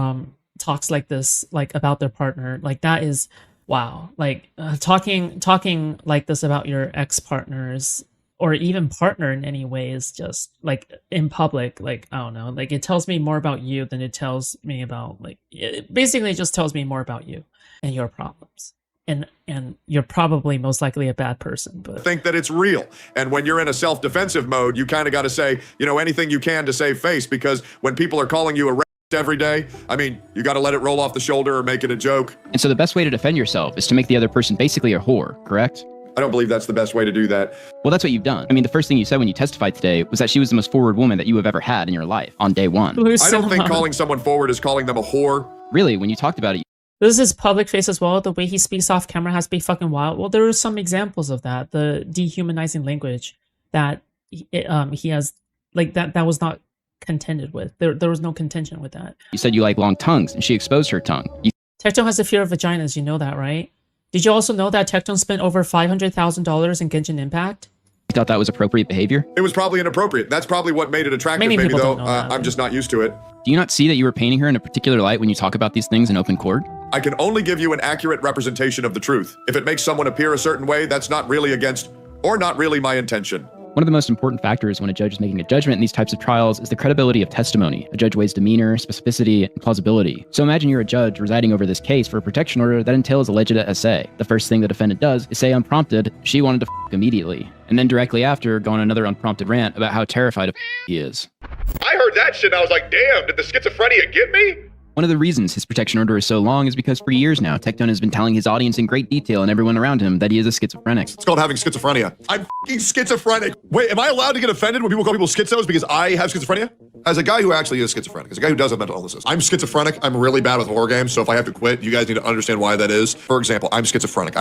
talks like this like about their partner. Like that is wow. Like talking like this about your ex-partners or even partner in any way is just like in public. Like I don't know. Like it tells me more about you than it tells me about like it basically just tells me more about you and your problems. And you're probably most likely a bad person, but think that it's real. And when you're in a self-defensive mode, you kind of got to say, you know, anything you can to save face, because when people are calling you a racist every day, I mean, you got to let it roll off the shoulder or make it a joke. And so the best way to defend yourself is to make the other person basically a whore, correct? I don't believe that's the best way to do that. Well, that's what you've done. I mean, the first thing you said when you testified today was that she was the most forward woman that you have ever had in your life on day one. I don't think calling someone forward is calling them a whore. Really, when you talked about it, This is his public face as well. The way he speaks off camera has to be fucking wild. Well, there are some examples of that. The dehumanizing language that he has, like that was not contended with. There was no contention with that. you said you like long tongues, and she exposed her tongue. You Tectone has a fear of vaginas. You know that, right? Did you also know that Tectone spent over $500,000 in Genshin Impact? thought that was appropriate behavior? It was probably inappropriate. That's probably what made it attractive, Many maybe people though. don't know that. I'm just not used to it. Do you not see that you were painting her in a particular light when you talk about these things in open court? I can only give you an accurate representation of the truth. If it makes someone appear a certain way, that's not really against or not really my intention. One of the most important factors when a judge is making a judgment in these types of trials is the credibility of testimony. A judge weighs demeanor, specificity, and plausibility. So imagine you're a judge residing over this case for a protection order that entails alleged essay. The first thing the defendant does is say unprompted, she wanted to f immediately. And then directly after, go on another unprompted rant about how terrified of he is. I heard that shit and I was like, damn, did the schizophrenia get me? One of the reasons his protection order is so long is because for years now, Tectone has been telling his audience in great detail and everyone around him that he is a schizophrenic. It's called having schizophrenia. I'm f***ing schizophrenic. Wait, am I allowed to get offended when people call people schizos because I have schizophrenia? As a guy who actually is schizophrenic, as a guy who does have mental illnesses, I'm schizophrenic. I'm really bad with horror games, so if I have to quit, you guys need to understand why that is. For example, I'm schizophrenic.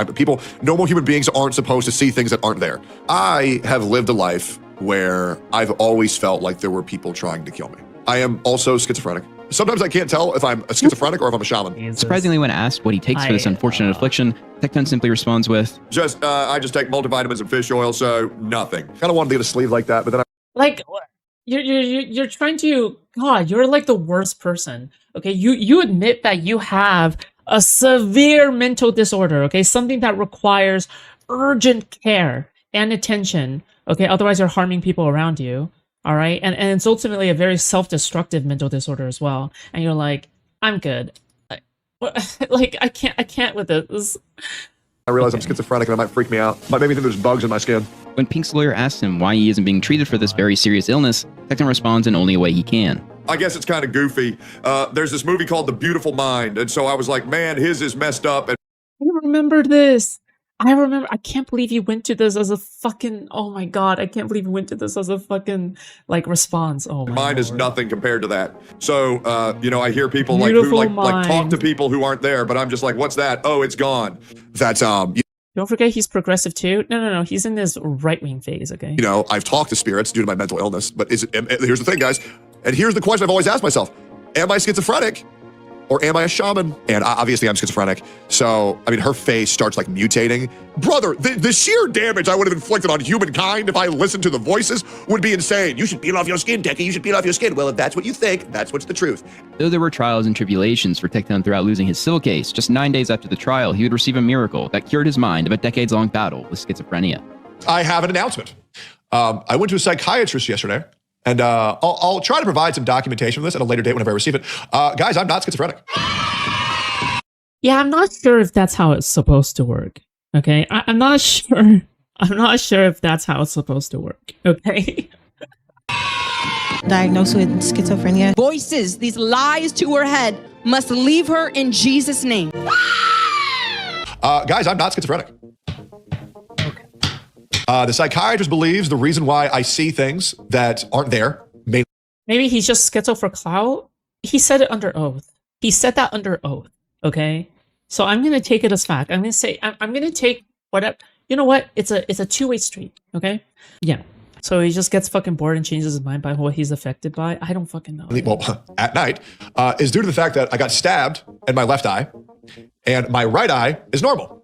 Normal human beings aren't supposed to see things that aren't there. I have lived a life where I've always felt like there were people trying to kill me. I am also schizophrenic. Sometimes I can't tell if I'm a schizophrenic or if I'm a shaman. Jesus. Surprisingly, when asked what he takes for this unfortunate affliction, Tectone simply responds with, I just take multivitamins and fish oil, so nothing. Kind of wanted to get a sleeve like that, but then Like, you're trying to, God, you're like the worst person. Okay, you admit that you have a severe mental disorder. Okay, something that requires urgent care and attention. Okay, otherwise you're harming people around you. All right, and it's ultimately a very self-destructive mental disorder as well. And you're like, I'm good. Like I can't with this. I realize I'm schizophrenic and it might freak me out. Might make me think there's bugs in my skin. when Pink's lawyer asks him why he isn't being treated for this very serious illness, Tectone responds in only a way he can. I guess it's kind of goofy. There's this movie called The Beautiful Mind, and so I was like, man, his is messed up. And I remember this. I can't believe you went to this as a fucking, oh my God, I can't believe you went to this as a fucking, like, response. Oh my mine is Lord. nothing compared to that. So, I hear people like who Beautiful like talk mind. to people who aren't there, but I'm just like, what's that? Oh, it's gone. That's, Don't forget he's progressive too. No. He's in his right-wing phase, okay? I've talked to spirits due to my mental illness, but here's the thing, guys. And here's the question I've always asked myself. Am I schizophrenic? Or am I a shaman? And obviously I'm schizophrenic. So, her face starts like mutating. Brother, the sheer damage I would have inflicted on humankind if I listened to the voices would be insane. You should peel off your skin, Techie. You should peel off your skin. Well, if that's what you think, that's what's the truth. Though there were trials and tribulations for Tectone throughout losing his civil case, just 9 days after the trial, he would receive a miracle that cured his mind of a decades-long battle with schizophrenia. I have an announcement. I went to a psychiatrist yesterday. And I'll try to provide some documentation of this at a later date whenever I receive it. Guys, I'm not schizophrenic. Yeah, I'm not sure if that's how it's supposed to work. Okay, I'm not sure. I'm not sure if that's how it's supposed to work. Okay. Diagnosed with schizophrenia. Voices, these lies to her head, must leave her in Jesus' name. Guys, I'm not schizophrenic. The psychiatrist believes the reason why I see things that aren't there may Maybe he's just schizo for clout. He said it under oath. He said that under oath. Okay. So I'm gonna take it as fact. I'm gonna say I'm gonna take whatever. You know what? It's a two-way street. Okay. Yeah. So he just gets fucking bored and changes his mind by what he's affected by. I don't fucking know. well, at night, is due to the fact that I got stabbed in my left eye and my right eye is normal.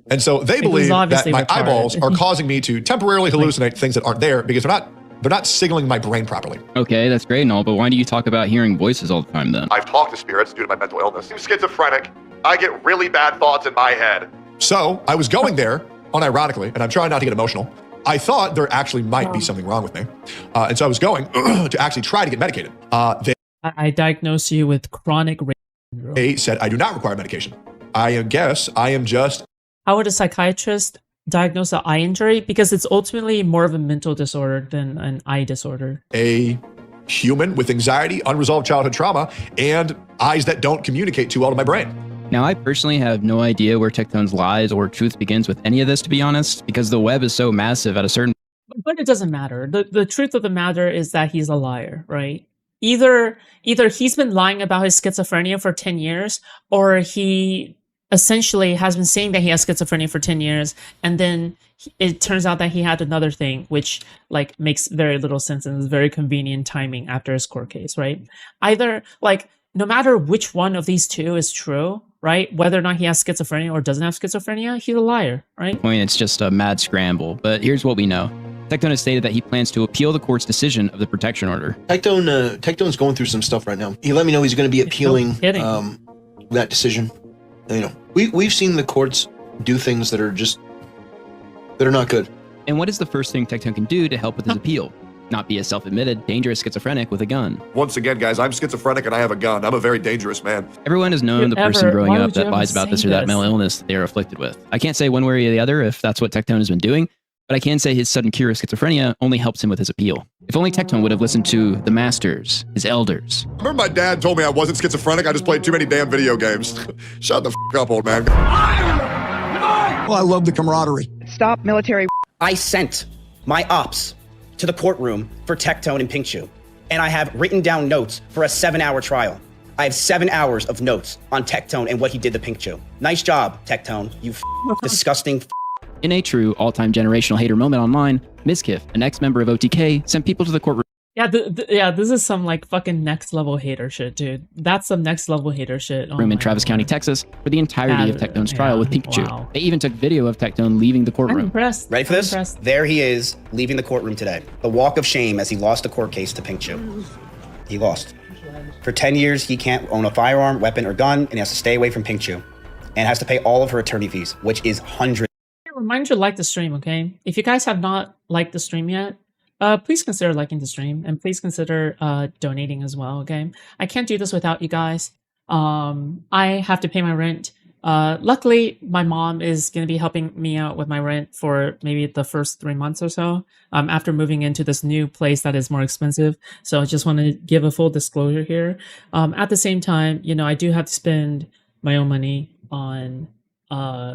And so they believe that obviously my retarded. eyeballs are causing me to temporarily hallucinate things that aren't there because they're not signaling my brain properly. Okay, that's great and all, but why do you talk about hearing voices all the time then? I've talked to spirits due to my mental illness. I'm schizophrenic. I get really bad thoughts in my head. So I was going there, unironically, and I'm trying not to get emotional. I thought there actually might be something wrong with me. And so I was going to actually try to get medicated. I diagnosed you with chronic rage syndrome. They said I do not require medication. I am just How would a psychiatrist diagnose an eye injury? Because it's ultimately more of a mental disorder than an eye disorder. a human with anxiety, unresolved childhood trauma, and eyes that don't communicate too well to my brain. Now, I personally have no idea where Tectone's lies or truth begins with any of this, to be honest, because the web is so massive at a certain But it doesn't matter. The truth of the matter is that he's a liar, right? Either he's been lying about his schizophrenia for 10 years, or he essentially has been saying that he has schizophrenia for 10 years, and then it turns out that he had another thing, which like makes very little sense and is very convenient timing after his court case, right? Either like no matter which one of these two is true, right? Whether or not he has schizophrenia or doesn't have schizophrenia, he's a liar, right? point, it's just a mad scramble. But here's what we know. Tectone has stated that he plans to appeal the court's decision of the protection order. Tectone's going through some stuff right now. He let me know he's going to be appealing kidding. that decision. You know, we've seen the courts do things that are not good. And what is the first thing Tectone can do to help with his appeal? Not be a self-admitted, dangerous schizophrenic with a gun. Once again, guys, I'm schizophrenic and I have a gun. I'm a very dangerous man. Everyone has known the person growing Why up would you that lies ever about this say or that this? mental illness they are afflicted with. I can't say one way or the other if that's what Tectone has been doing, but I can say his sudden cure of schizophrenia only helps him with his appeal. If only Tectone would have listened to the masters, his elders. I remember my dad told me I wasn't schizophrenic. I just played too many damn video games. Shut the up, old man. Well, I love the camaraderie. Stop military. I sent my ops to the courtroom for Tectone and Pinkchu, and I have written down notes for a 7-hour trial. I have 7 hours of notes on Tectone and what he did to Pinkchu. Nice job, Tectone. You disgusting. In a true all-time generational hater moment online, Mizkif, an ex-member of OTK, sent people to the courtroom Yeah, this is some like fucking next level hater shit, dude. That's some next level hater shit. Oh in my Travis Lord. County, Texas, for the entirety of Tectone's trial with Pikachu. Wow. They even took video of Tectone leaving the I'm courtroom. impressed. Ready for I'm this? impressed. There he is, leaving the courtroom today. The walk of shame as he lost the court case to Pinkchu. He lost. For 10 years, he can't own a firearm, weapon, or gun, and he has to stay away from Pinkchu. And has to pay all of her attorney fees, which is hundreds. Remind you to like the stream, okay? If you guys have not liked the stream yet, please consider liking the stream, and please consider donating as well, okay? I can't do this without you guys. I have to pay my rent. Luckily, my mom is going to be helping me out with my rent for maybe the first 3 months or so, after moving into this new place that is more expensive. So I just want to give a full disclosure here. At the same time, you know, I do have to spend my own money on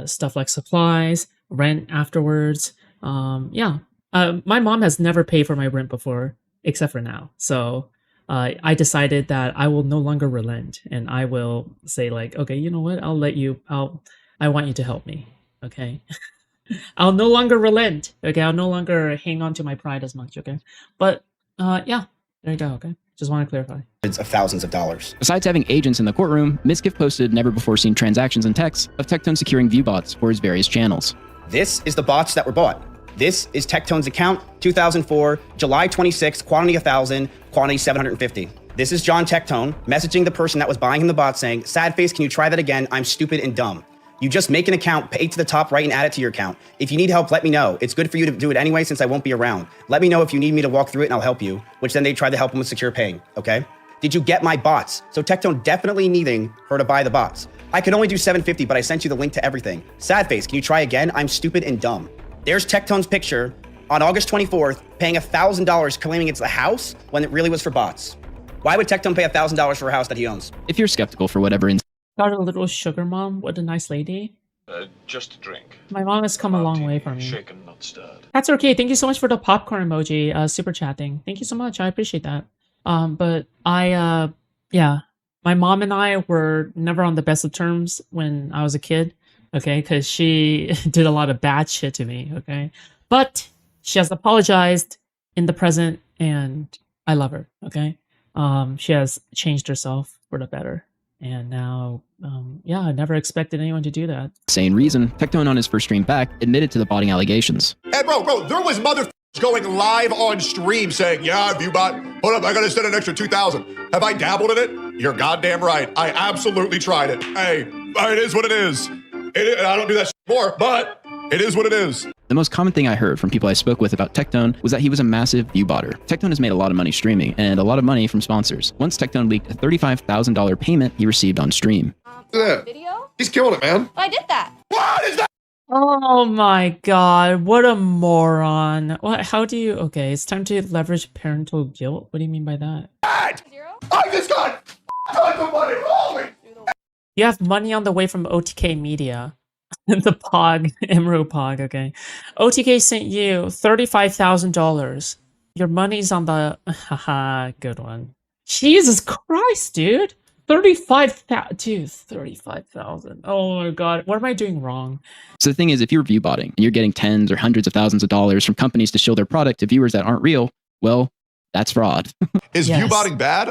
stuff like supplies, rent afterwards. My mom has never paid for my rent before, except for now. So I decided that I will no longer relent, and I will say like, okay, you know what? I want you to help me. Okay. I'll no longer relent. Okay. I'll no longer hang on to my pride as much. Okay. But yeah, there you go. Okay. Just want to clarify. Of thousands of dollars. Besides having agents in the courtroom, Mizkif posted never-before-seen transactions and texts of Tectone securing view bots for his various channels. This is the bots that were bought. This is Tectone's account, 2004, July 26th, quantity 1,000, quantity 750. This is John Tectone messaging the person that was buying him the bot saying, sad face, can you try that again? I'm stupid and dumb. You just make an account, pay to the top right, and add it to your account. If you need help, let me know. It's good for you to do it anyway since I won't be around. Let me know if you need me to walk through it and I'll help you, which then they tried to help him with secure paying, okay? Did you get my bots? So Tectone definitely needing her to buy the bots. I could only do 750, but I sent you the link to everything. Sad face, can you try again? I'm stupid and dumb. There's Tectone's picture on August 24th, paying $1,000, claiming it's a house when it really was for bots. Why would Tectone pay $1,000 for a house that he owns? If you're skeptical for whatever reason, Got a little sugar mom. What a nice lady. Just a drink. My mom has come a long way for me. Shaken, not stirred. That's okay. Thank you so much for the popcorn emoji, super chatting. Thank you so much. I appreciate that. But yeah, my mom and I were never on the best of terms when I was a kid. Okay, because she did a lot of bad shit to me. Okay, but she has apologized in the present, and I love her. Okay, she has changed herself for the better. And now, yeah, I never expected anyone to do that. sane reason, Tectone on his first stream back admitted to the botting allegations. Hey, bro, there was going live on stream saying, yeah, ViewBot, hold up, I gotta send an extra 2,000. Have I dabbled in it? You're goddamn right. I absolutely tried it. Hey, it is what it is. I don't do that shit more, but it is what it is. The most common thing I heard from people I spoke with about Tectone was that he was a massive view botter. Tectone has made a lot of money streaming and a lot of money from sponsors. Once Tectone leaked a $35,000 payment he received on stream. Look at that. Video? He's killing it, man. I did that. What is that? Oh my god, what a moron. What? How do you... Okay, it's time to leverage parental guilt? What do you mean by that? Zero? I just got tons of money. Holy You have money on the way from OTK Media. The Pog, Emerald Pog, okay. OTK sent you $35,000. Your money's on the... Haha, good one. Jesus Christ, dude. 35,000. Dude, 35,000. Oh my god. What am I doing wrong? So the thing is, if you're view botting and you're getting tens or hundreds of thousands of dollars from companies to show their product to viewers that aren't real, well, that's fraud. Is Yes. view botting bad?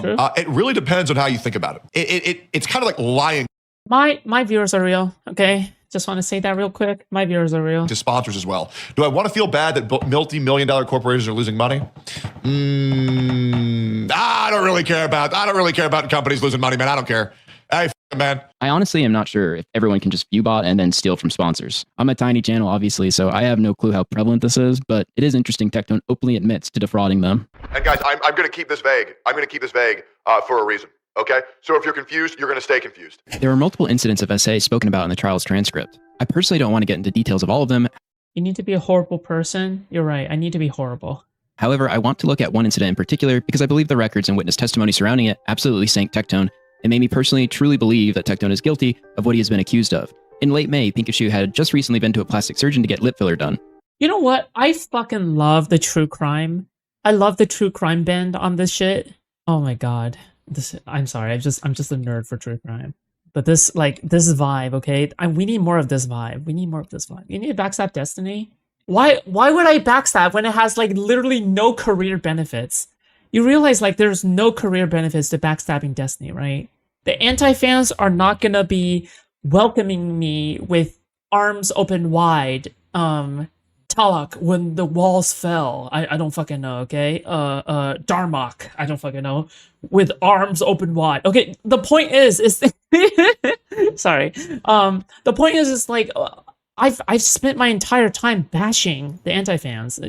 True. It really depends on how you think about it. It's kind of like lying My viewers are real, okay? Just want to say that real quick. My viewers are real. to sponsors as well. Do I want to feel bad that multi-million-dollar corporations are losing money? I don't really care about companies losing money, man. I don't care. Hey, man. I honestly am not sure if everyone can just view bot and then steal from sponsors. I'm a tiny channel, obviously, so I have no clue how prevalent this is, but it is interesting Tectone openly admits to defrauding them. And guys, I'm going to keep this vague. I'm going to keep this vague for a reason. Okay? So if you're confused, you're going to stay confused. There were multiple incidents of SA spoken about in the trial's transcript. I personally don't want to get into details of all of them. You need to be a horrible person. You're right. I need to be horrible. However, I want to look at one incident in particular because I believe the records and witness testimony surrounding it absolutely sank Tectone and made me personally truly believe that Tectone is guilty of what he has been accused of. In late May, Pikachu had just recently been to a plastic surgeon to get lip filler done. You know what? I fucking love the true crime. I love the true crime bend on this shit. Oh my god. I'm sorry. I'm just a nerd for true crime. But this vibe, okay? We need more of this vibe. We need more of this vibe. You need to backstab Destiny? Why would I backstab when it has like literally no career benefits? You realize like there's no career benefits to backstabbing Destiny, right? The anti-fans are not gonna be welcoming me with arms open wide. Talak, when the walls fell. I don't fucking know, okay? Darmok, I don't fucking know. With arms open wide. Okay, the point is sorry. The point is like I've spent my entire time bashing the anti-fans.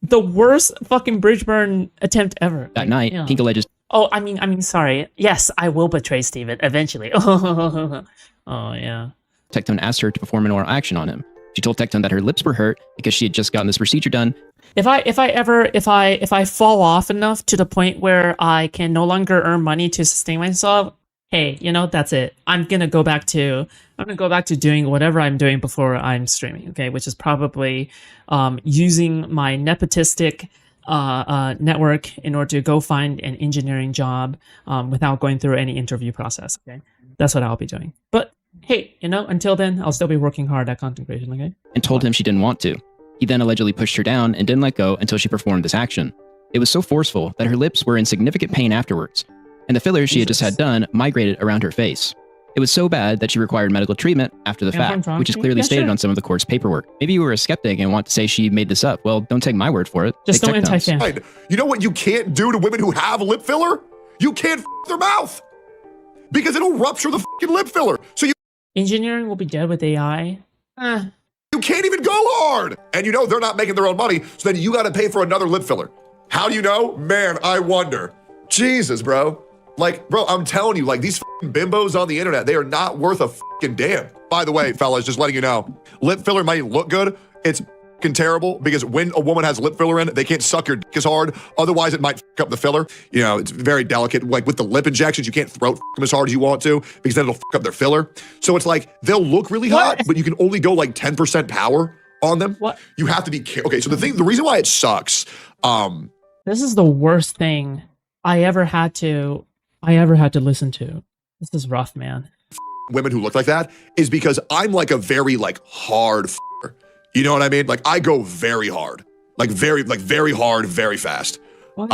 The worst fucking bridge burn attempt ever. That night, Yeah. Pink alleges Oh, I mean, sorry. Yes, I will betray Steven eventually. Oh yeah. Tectone asked her to perform an oral action on him. She told Tectone that her lips were hurt because she had just gotten this procedure done. If I fall off enough to the point where I can no longer earn money to sustain myself, hey, that's it. I'm gonna go back to doing whatever I'm doing before I'm streaming, okay? Which is probably using my nepotistic network in order to go find an engineering job without going through any interview process, okay? That's what I'll be doing. But hey, until then, I'll still be working hard at content creation, okay? And told him she didn't want to. He then allegedly pushed her down and didn't let go until she performed this action. It was so forceful that her lips were in significant pain afterwards, and the filler she had just had done migrated around her face. It was so bad that she required medical treatment after the fact, which is clearly stated on some of the court's paperwork. Maybe you were a skeptic and want to say she made this up. Well, don't take my word for it. Just Take don't Tectone's. anti-fan. You know what you can't do to women who have lip filler? You can't their mouth because it'll rupture the lip filler. So Engineering will be dead with AI. you can't even go hard. And they're not making their own money, so then you got to pay for another lip filler. How do you know? Man, I wonder. Jesus, bro. Bro, I'm telling you, these bimbos on the internet, they are not worth a damn. By the way, fellas, just letting you know, lip filler might look good. It's terrible because when a woman has lip filler in, they can't suck your dick as hard. Otherwise, it might up the filler. It's very delicate. Like with the lip injections, you can't throat them as hard as you want to because then it'll up their filler. So it's they'll look really hot, but you can only go 10% power on them. What? You have to be careful. Okay, so the reason why it sucks, This is the worst thing I ever had to listen to. This is rough, man. women who look like that is because I'm a very hard you know what I mean? I go very hard, very hard, very fast. What?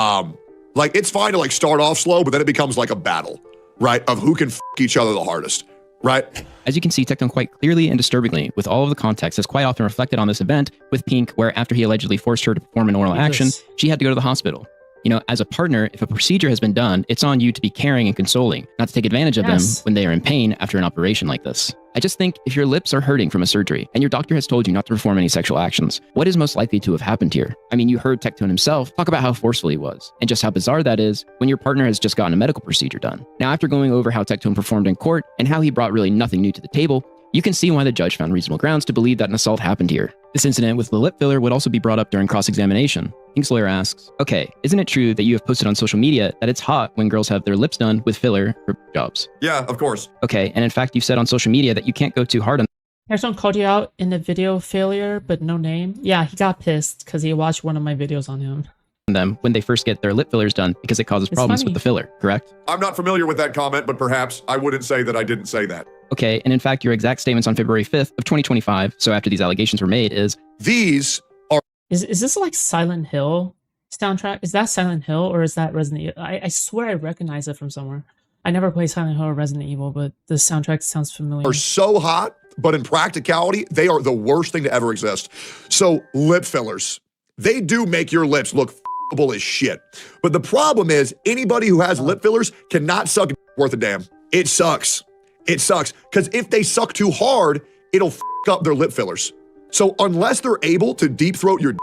It's fine to start off slow, but then it becomes a battle, right? Of who can each other the hardest, right? As you can see, Tectone quite clearly and disturbingly, with all of the context, is quite often reflected on this event with Pink, where after he allegedly forced her to perform an oral action, she had to go to the hospital. As a partner, if a procedure has been done, it's on you to be caring and consoling, not to take advantage of them when they are in pain after an operation like this. I just think if your lips are hurting from a surgery and your doctor has told you not to perform any sexual actions, what is most likely to have happened here? I mean, you heard Tectone himself talk about how forceful he was, and just how bizarre that is when your partner has just gotten a medical procedure done. Now, after going over how Tectone performed in court and how he brought really nothing new to the table, you can see why the judge found reasonable grounds to believe that an assault happened here. This incident with the lip filler would also be brought up during cross-examination. Pink's lawyer asks, okay, isn't it true that you have posted on social media that it's hot when girls have their lips done with filler for jobs? Yeah, of course. Okay, and in fact, you've said on social media that you can't go too hard on Tectone called you out in the video failure, but no name. Yeah, he got pissed because he watched one of my videos on him. them when they first get their lip fillers done because it causes problems with the filler, correct? I'm not familiar with that comment, but perhaps I wouldn't say that I didn't say that. Okay, and in fact, your exact statements on February 5th of 2025, so after these allegations were made, is... These are... Is this like Silent Hill soundtrack? Is that Silent Hill or is that Resident Evil? I swear I recognize it from somewhere. I never played Silent Hill or Resident Evil, but the soundtrack sounds familiar. Are so hot, but in practicality, they are the worst thing to ever exist. So lip fillers, they do make your lips look f***able as shit. But the problem is anybody who has lip fillers cannot suck worth a damn. It sucks. It sucks. Because if they suck too hard, it'll f*** up their lip fillers. So unless they're able to deep throat your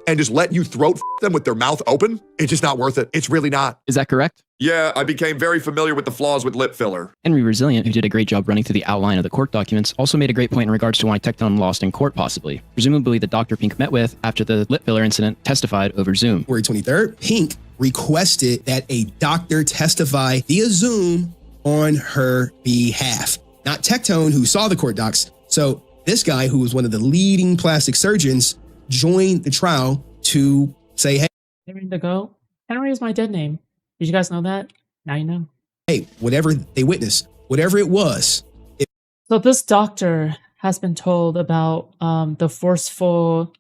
and just let you throat them with their mouth open, it's just not worth it. It's really not. Is that correct? Yeah, I became very familiar with the flaws with lip filler. Henry Resilient, who did a great job running through the outline of the court documents, also made a great point in regards to why Tectone lost in court possibly. Presumably the Dr. Pink met with after the lip filler incident testified over Zoom. February 23rd, Pink requested that a doctor testify via Zoom on her behalf. Not Tectone, who saw the court docs. So this guy, who was one of the leading plastic surgeons, joined the trial to say, hey, Henry the Goat? Henry is my dead name. Did you guys know that? Now you know. Hey, whatever they witnessed, whatever it was. So this doctor has been told about the forceful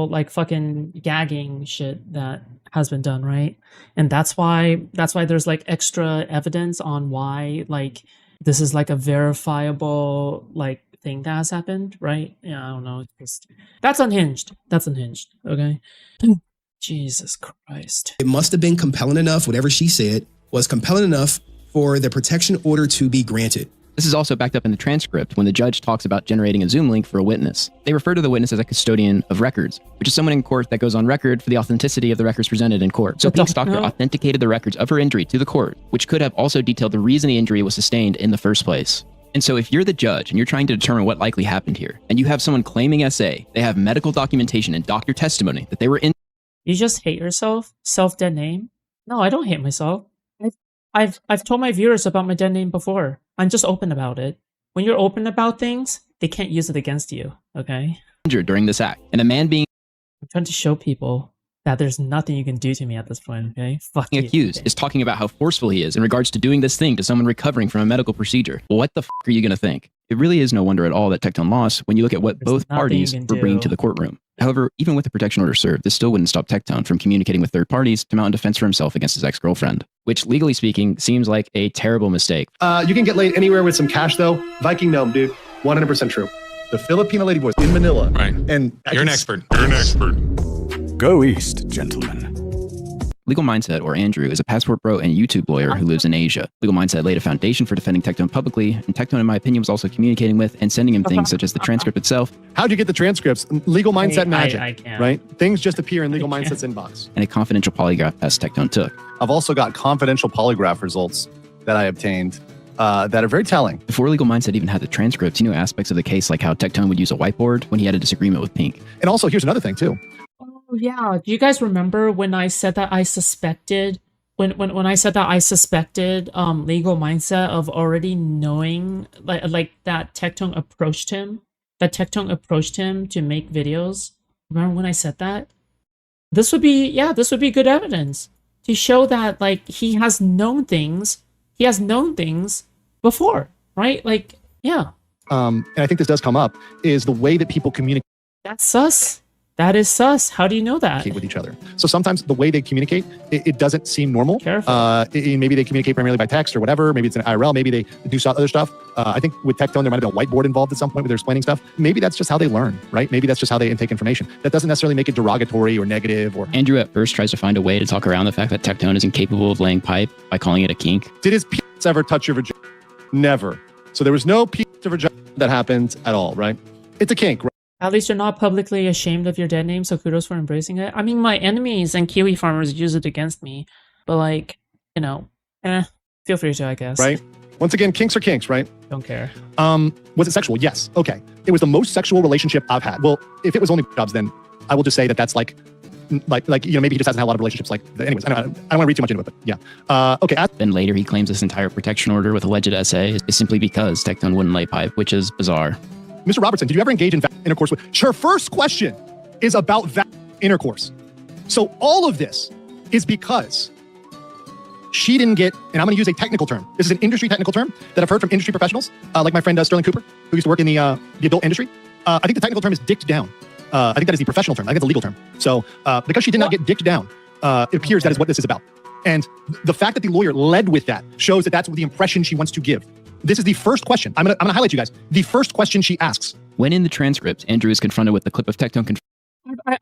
like fucking gagging shit that has been done, right? And that's why there's like extra evidence on why like this is like a verifiable like thing that has happened, right? Yeah, I don't know. It's just, that's unhinged. That's unhinged. Okay. Jesus Christ. It must have been compelling enough. Whatever she said was compelling enough for the protection order to be granted. This is also backed up in the transcript when the judge talks about generating a Zoom link for a witness. They refer to the witness as a custodian of records, which is someone in court that goes on record for the authenticity of the records presented in court. So Pink's doctor authenticated the records of her injury to the court, which could have also detailed the reason the injury was sustained in the first place. And so if you're the judge and you're trying to determine what likely happened here, and you have someone claiming SA, they have medical documentation and doctor testimony that they were in. You just hate yourself? Self-dead name? No, I don't hate myself. I've told my viewers about my dead name before. I'm just open about it. When you're open about things, they can't use it against you, okay? Injured during this act, and a man being I'm trying to show people that there's nothing you can do to me at this point, okay? Fuck you. Accused is talking about how forceful he is in regards to doing this thing to someone recovering from a medical procedure. Well, what the f are you going to think? It really is no wonder at all that Tectone lost when you look at what both parties were bringing to the courtroom. However, even with the protection order served, this still wouldn't stop Tectone from communicating with third parties to mount defense for himself against his ex-girlfriend, which legally speaking seems like a terrible mistake. You can get laid anywhere with some cash though. Viking Gnome, dude. 100% true. The Filipino lady boys in Manila. Right. And you're an expert. You're an expert. Go east, gentlemen. Legal Mindset, or Andrew, is a passport bro and YouTube lawyer who lives in Asia. Legal Mindset laid a foundation for defending Tectone publicly, and Tectone, in my opinion, was also communicating with and sending him things such as the transcript itself. How'd you get the transcripts? Legal Mindset magic, I can't. right? Things just appear in Legal Mindset's inbox. And a confidential polygraph test Tectone took. I've also got confidential polygraph results that I obtained that are very telling. Before Legal Mindset even had the transcripts, he knew aspects of the case, like how Tectone would use a whiteboard when he had a disagreement with Pink. And also, here's another thing, too. Oh, yeah. Do you guys remember when I said that I suspected, when I said that I suspected Legal Mindset of already knowing, like that Tectone approached him to make videos? Remember when I said that? This would be good evidence to show that, like, he has known things before, right? Like, yeah. And I think this does come up, is the way that people communicate. That's sus. That is sus. How do you know that? With each other. So sometimes the way they communicate, it doesn't seem normal. Careful. Maybe they communicate primarily by text or whatever. Maybe it's an IRL. Maybe they do other stuff. I think with Tectone, there might have been a whiteboard involved at some point where they're explaining stuff. Maybe that's just how they learn, right? Maybe that's just how they intake information. That doesn't necessarily make it derogatory or negative. Or Andrew at first tries to find a way to talk around the fact that Tectone is incapable of laying pipe by calling it a kink. Did his penis ever touch your vagina? Never. So there was no penis to vagina that happened at all, right? It's a kink, right? At least you're not publicly ashamed of your dead name, so kudos for embracing it. I mean, my enemies and Kiwi farmers use it against me, but like, you know, feel free to, I guess. Right? Once again, kinks are kinks, right? Don't care. Was it sexual? Yes. Okay. It was the most sexual relationship I've had. Well, if it was only jobs, then I will just say that that's like maybe he just hasn't had a lot of relationships. Anyways, I don't want to read too much into it, but yeah. Okay. Then later he claims this entire protection order with alleged SA is simply because Tectone wouldn't light pipe, which is bizarre. Mr. Robertson, did you ever engage in intercourse with? Her first question is about intercourse. So all of this is because she didn't get, and I'm going to use a technical term. This is an industry technical term that I've heard from industry professionals, like my friend Sterling Cooper, who used to work in the adult industry. I think the technical term is dicked down. I think that is the professional term. I think it's a legal term. So because she did not get dicked down, it appears that is what this is about. And the fact that the lawyer led with that shows that that's the impression she wants to give. This is the first question. I'm gonna highlight you guys. The first question she asks. When in the transcript, Andrew is confronted with the clip of Tectone.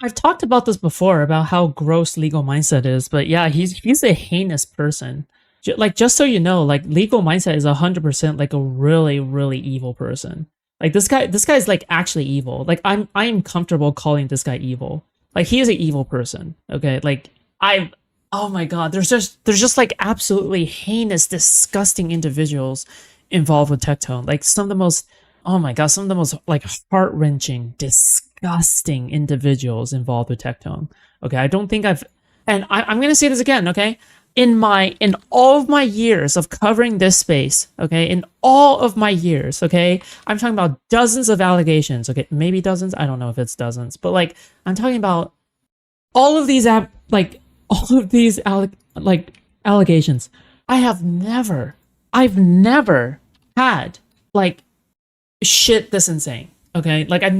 I've talked about this before about how gross Legal Mindset is, but yeah, he's a heinous person. Just so you know, Legal Mindset is 100% a really, really evil person. This guy's actually evil. I am comfortable calling this guy evil. He is an evil person. Okay, oh my god, there's just absolutely heinous, disgusting individuals involved with Tectone. Some of the most heart-wrenching, disgusting individuals involved with Tectone. Okay, I don't think I'm gonna say this again, okay? In all of my years of covering this space, okay, in all of my years, okay, I'm talking about dozens of allegations, okay, maybe dozens, I don't know if it's dozens, but I'm talking about all of these allegations. I've never had shit this insane. Okay, I've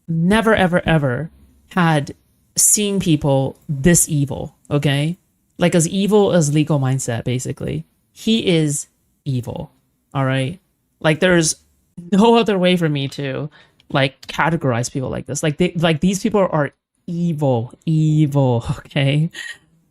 never ever had seen people this evil. Okay, as evil as Legal Mindset. Basically, he is evil. All right, there's no other way for me to categorize people like this. These people are evil. Okay,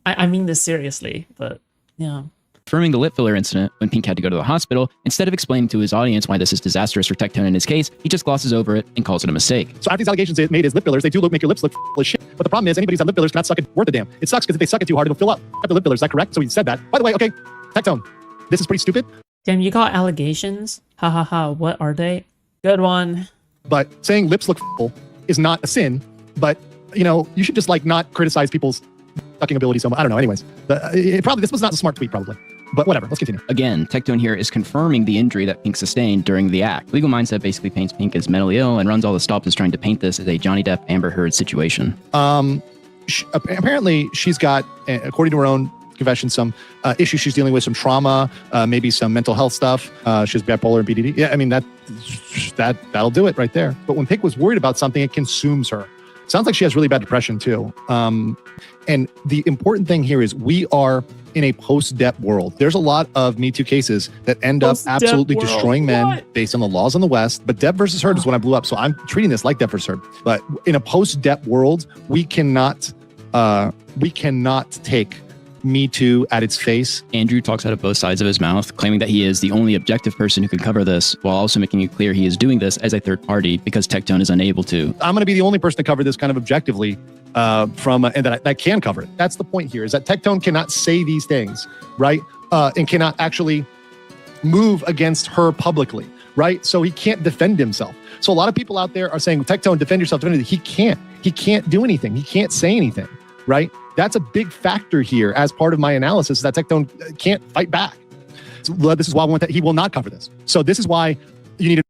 I mean this seriously, but yeah. Confirming the lip filler incident when Pink had to go to the hospital, instead of explaining to his audience why this is disastrous for Tectone in his case, he just glosses over it and calls it a mistake. So after these allegations made as lip fillers, they do make your lips look full of shit. But the problem is anybody who's had lip fillers cannot suck it worth a damn. It sucks because if they suck it too hard, it'll fill up. After lip fillers, is that correct? So he said that. By the way, okay, Tectone, this is pretty stupid. Damn, you got allegations? Ha ha ha, what are they? Good one. But saying lips look full is not a sin, but you should just not criticize people's sucking ability so much. I don't know, anyways. This was not a smart tweet, probably. But whatever, let's continue. Again, Tectone here is confirming the injury that Pink sustained during the act. Legal Mindset basically paints Pink as mentally ill and runs all the stops as trying to paint this as a Johnny Depp Amber Heard situation. Apparently, she's got, according to her own confession, some issues she's dealing with, some trauma, maybe some mental health stuff. She has bipolar and PDD. Yeah, I mean, that'll do it right there. But when Pink was worried about something, it consumes her. Sounds like she has really bad depression too. And the important thing here is we are in a post-Depp world. There's a lot of Me Too cases that end up absolutely destroying men based on the laws in the West. But Depp versus Heard is when I blew up. So I'm treating this like Depp versus Heard. But in a post-Depp world, we cannot take Me Too at its face. Andrew talks out of both sides of his mouth, claiming that he is the only objective person who can cover this, while also making it clear he is doing this as a third party because Tectone is unable to. I'm going to be the only person to cover this kind of objectively and that can cover it. That's the point here, is that Tectone cannot say these things, right? And cannot actually move against her publicly, right? So he can't defend himself. So a lot of people out there are saying, Tectone, defend yourself. He can't. He can't do anything. He can't say anything, right? That's a big factor here as part of my analysis, that Tectone can't fight back. So this is why I want that he will not cover this. So this is why you need to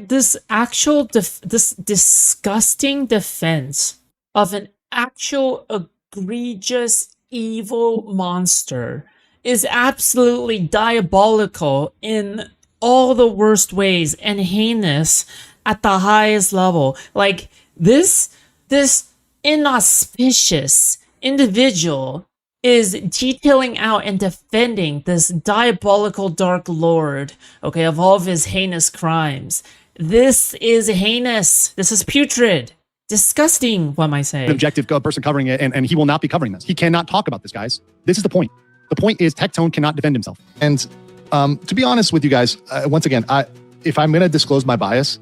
this actual this disgusting defense of an actual egregious evil monster is absolutely diabolical in all the worst ways and heinous at the highest level. This inauspicious individual is detailing out and defending this diabolical dark lord, okay, of all of his heinous crimes. This is heinous. This is putrid. Disgusting, what am I saying? An objective person covering it, and he will not be covering this. He cannot talk about this, guys. This is the point. The point is Tectone cannot defend himself. And to be honest with you guys, once again, if I'm going to disclose my bias,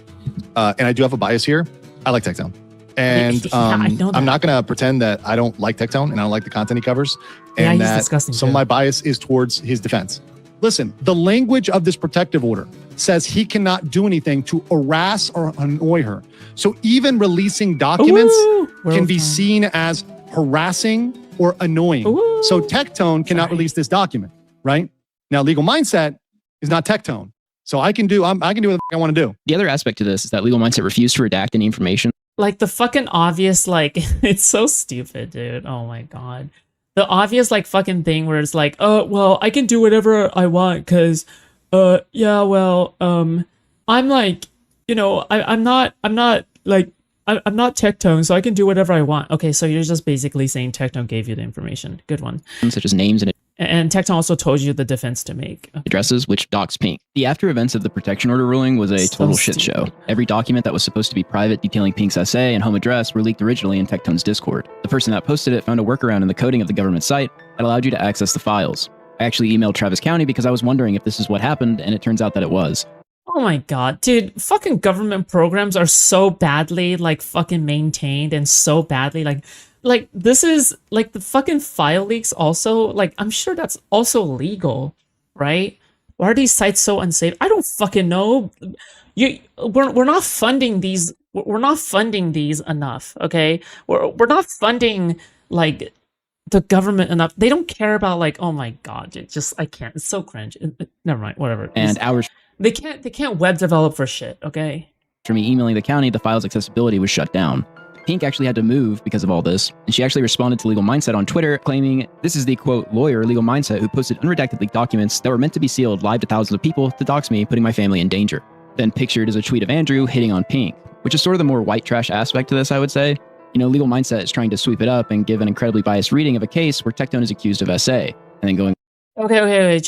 and I do have a bias here, I like Tectone. And I'm not going to pretend that I don't like Tectone and I don't like the content he covers. And that some of my bias is towards his defense. listen, the language of this protective order says he cannot do anything to harass or annoy her. So even releasing documents can be seen as harassing or annoying. So Tectone cannot release this document, right? Now, Legal Mindset is not Tectone. So I can do what I want to do. The other aspect to this is that Legal Mindset refused to redact any information. Like the fucking obvious, like, it's so stupid, dude. Oh my God. The obvious, like, fucking thing where it's like, oh, well, I can do whatever I want because, yeah, well, I'm like, you know, I'm not Tectone, so I can do whatever I want. Okay, so you're just basically saying Tectone gave you the information. Good one. Such as names and Tectone also told you the defense to make. Addresses, which docs Pink. The after events of the protection order ruling was a total shit show. Every document that was supposed to be private detailing Pink's essay and home address were leaked originally in Tectone's Discord. The person that posted it found a workaround in the coding of the government site that allowed you to access the files. I actually emailed Travis County because I was wondering if this is what happened, and it turns out that it was. Oh my God, dude, fucking government programs are so badly, like, fucking maintained and so badly, like this is, like, the fucking file leaks also, like, I'm sure that's also legal, right? Why are these sites so unsafe? I don't fucking know. We're not funding these, we're not funding these enough, okay? We're not funding, like, the government enough. They don't care about, like, oh my God, I can't, it's so cringe. Never mind, whatever. And hours... They can't web develop for shit, okay? For me emailing the county, the file's accessibility was shut down. Pink actually had to move because of all this, and she actually responded to Legal Mindset on Twitter, claiming this is the, quote, lawyer, Legal Mindset, who posted unredacted leaked documents that were meant to be sealed live to thousands of people to dox me, putting my family in danger. Then pictured is a tweet of Andrew hitting on Pink, which is sort of the more white trash aspect to this, I would say. You know, Legal Mindset is trying to sweep it up and give an incredibly biased reading of a case where Tectone is accused of SA, and then going, Okay.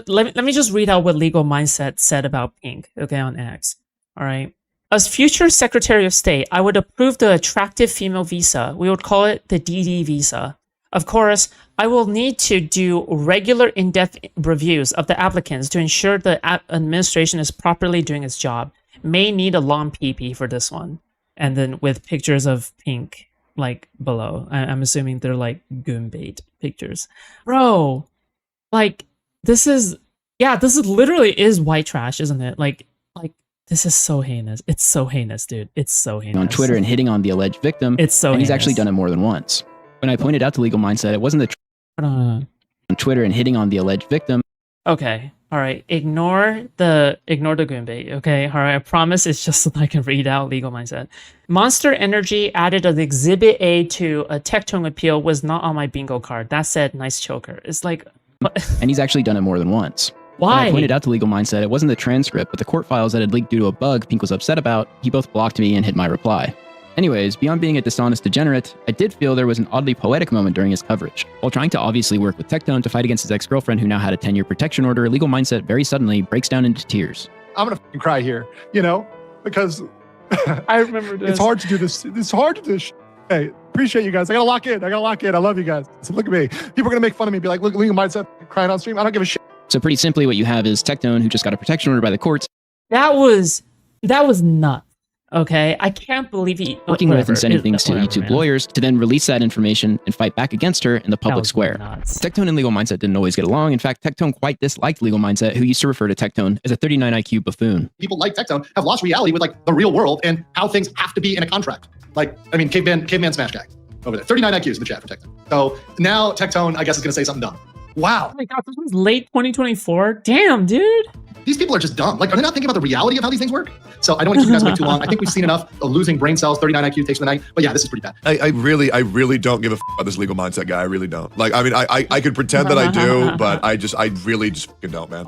Let me just read out what Legal Mindset said about Pink, okay, on X. All right. As future Secretary of State, I would approve the attractive female visa. We would call it the DD visa. Of course, I will need to do regular in-depth reviews of the applicants to ensure the administration is properly doing its job. May need a long PP for this one. And then with pictures of Pink, like, below. I'm assuming they're, like, goon bait pictures. Bro, like, this is literally is white trash, isn't it? Like, this is so heinous. It's so heinous, dude. It's so heinous. On Twitter and hitting on the alleged victim. It's so and heinous. He's actually done it more than once. When I pointed out to Legal Mindset, it wasn't the on Twitter and hitting on the alleged victim. Okay. All right. Ignore the goon bait. Okay. All right. I promise it's just so I can read out Legal Mindset. Monster Energy added an Exhibit A to a Tectone appeal was not on my bingo card. That said, nice choker. It's like... And he's actually done it more than once. Why? When I pointed out to Legal Mindset, it wasn't the transcript, but the court files that had leaked due to a bug Pink was upset about. He both blocked me and hid my reply. Anyways, beyond being a dishonest degenerate, I did feel there was an oddly poetic moment during his coverage. While trying to obviously work with Tectone to fight against his ex-girlfriend who now had a 10-year protection order, Legal Mindset very suddenly breaks down into tears. I'm gonna fucking cry here, you know, because I remember this. It's hard to do this. It's hard to do this. Hey, appreciate you guys. I gotta lock in. I love you guys. So look at me. People are gonna make fun of me, be like, look, Legal Mindset crying on stream. I don't give a shit. So pretty simply, what you have is Tectone, who just got a protection order by the courts. That was nuts. Okay, I can't believe he working with and sending things to YouTube lawyers to then release that information and fight back against her in the public square. Nuts. Tectone and Legal Mindset didn't always get along. In fact, Tectone quite disliked Legal Mindset, who used to refer to Tectone as a 39 IQ buffoon. People like Tectone have lost reality with like the real world and how things have to be in a contract. Like, I mean, caveman smash guy over there. 39 IQs in the chat for Tectone. So now Tectone, I guess, is going to say something dumb. Wow. Oh my God, this was late 2024. Damn, dude. These people are just dumb. Like, are they not thinking about the reality of how these things work? So I don't want to keep you guys wait too long. I think we've seen enough of losing brain cells, 39 IQ takes the night. But yeah, this is pretty bad. I really don't give a about this Legal Mindset guy. I really don't. Like, I mean, I could pretend that I do, but I really just fucking don't, man.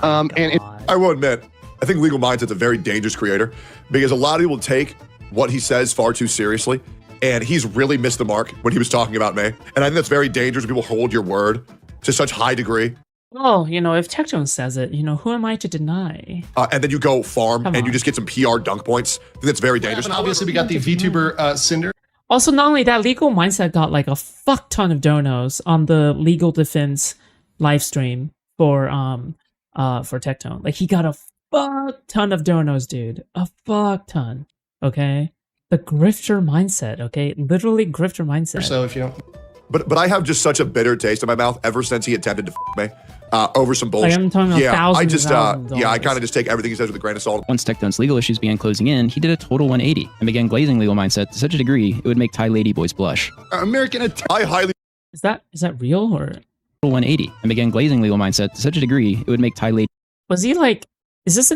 I will admit, I think Legal Mindset's a very dangerous creator because a lot of people take what he says far too seriously. And he's really missed the mark when he was talking about me. And I think that's very dangerous when people hold your word to such high degree. Well, you know, if Tectone says it, you know, who am I to deny? And then you go farm and you just get some PR dunk points. I think that's very dangerous. And obviously, we got the VTuber Cinder. Also, not only that, Legal Mindset got like a fuck ton of donos on the legal defense live stream for Tectone. Like, he got a fuck ton of donos, dude. A fuck ton. Okay. The Grifter mindset. Okay. Literally Grifter mindset. So if you don't But I have just such a bitter taste in my mouth ever since he attempted to me over some bullshit. I'm talking about thousands I kind of just take everything he says with a grain of salt. Once Tectone's legal issues began closing in, he did a total 180 and began glazing legal mindset to such a degree it would make Thai ladyboys blush. I highly. Is that real or? Total 180 and began glazing legal mindset to such a degree it would make Thai lady. Was he like? Is this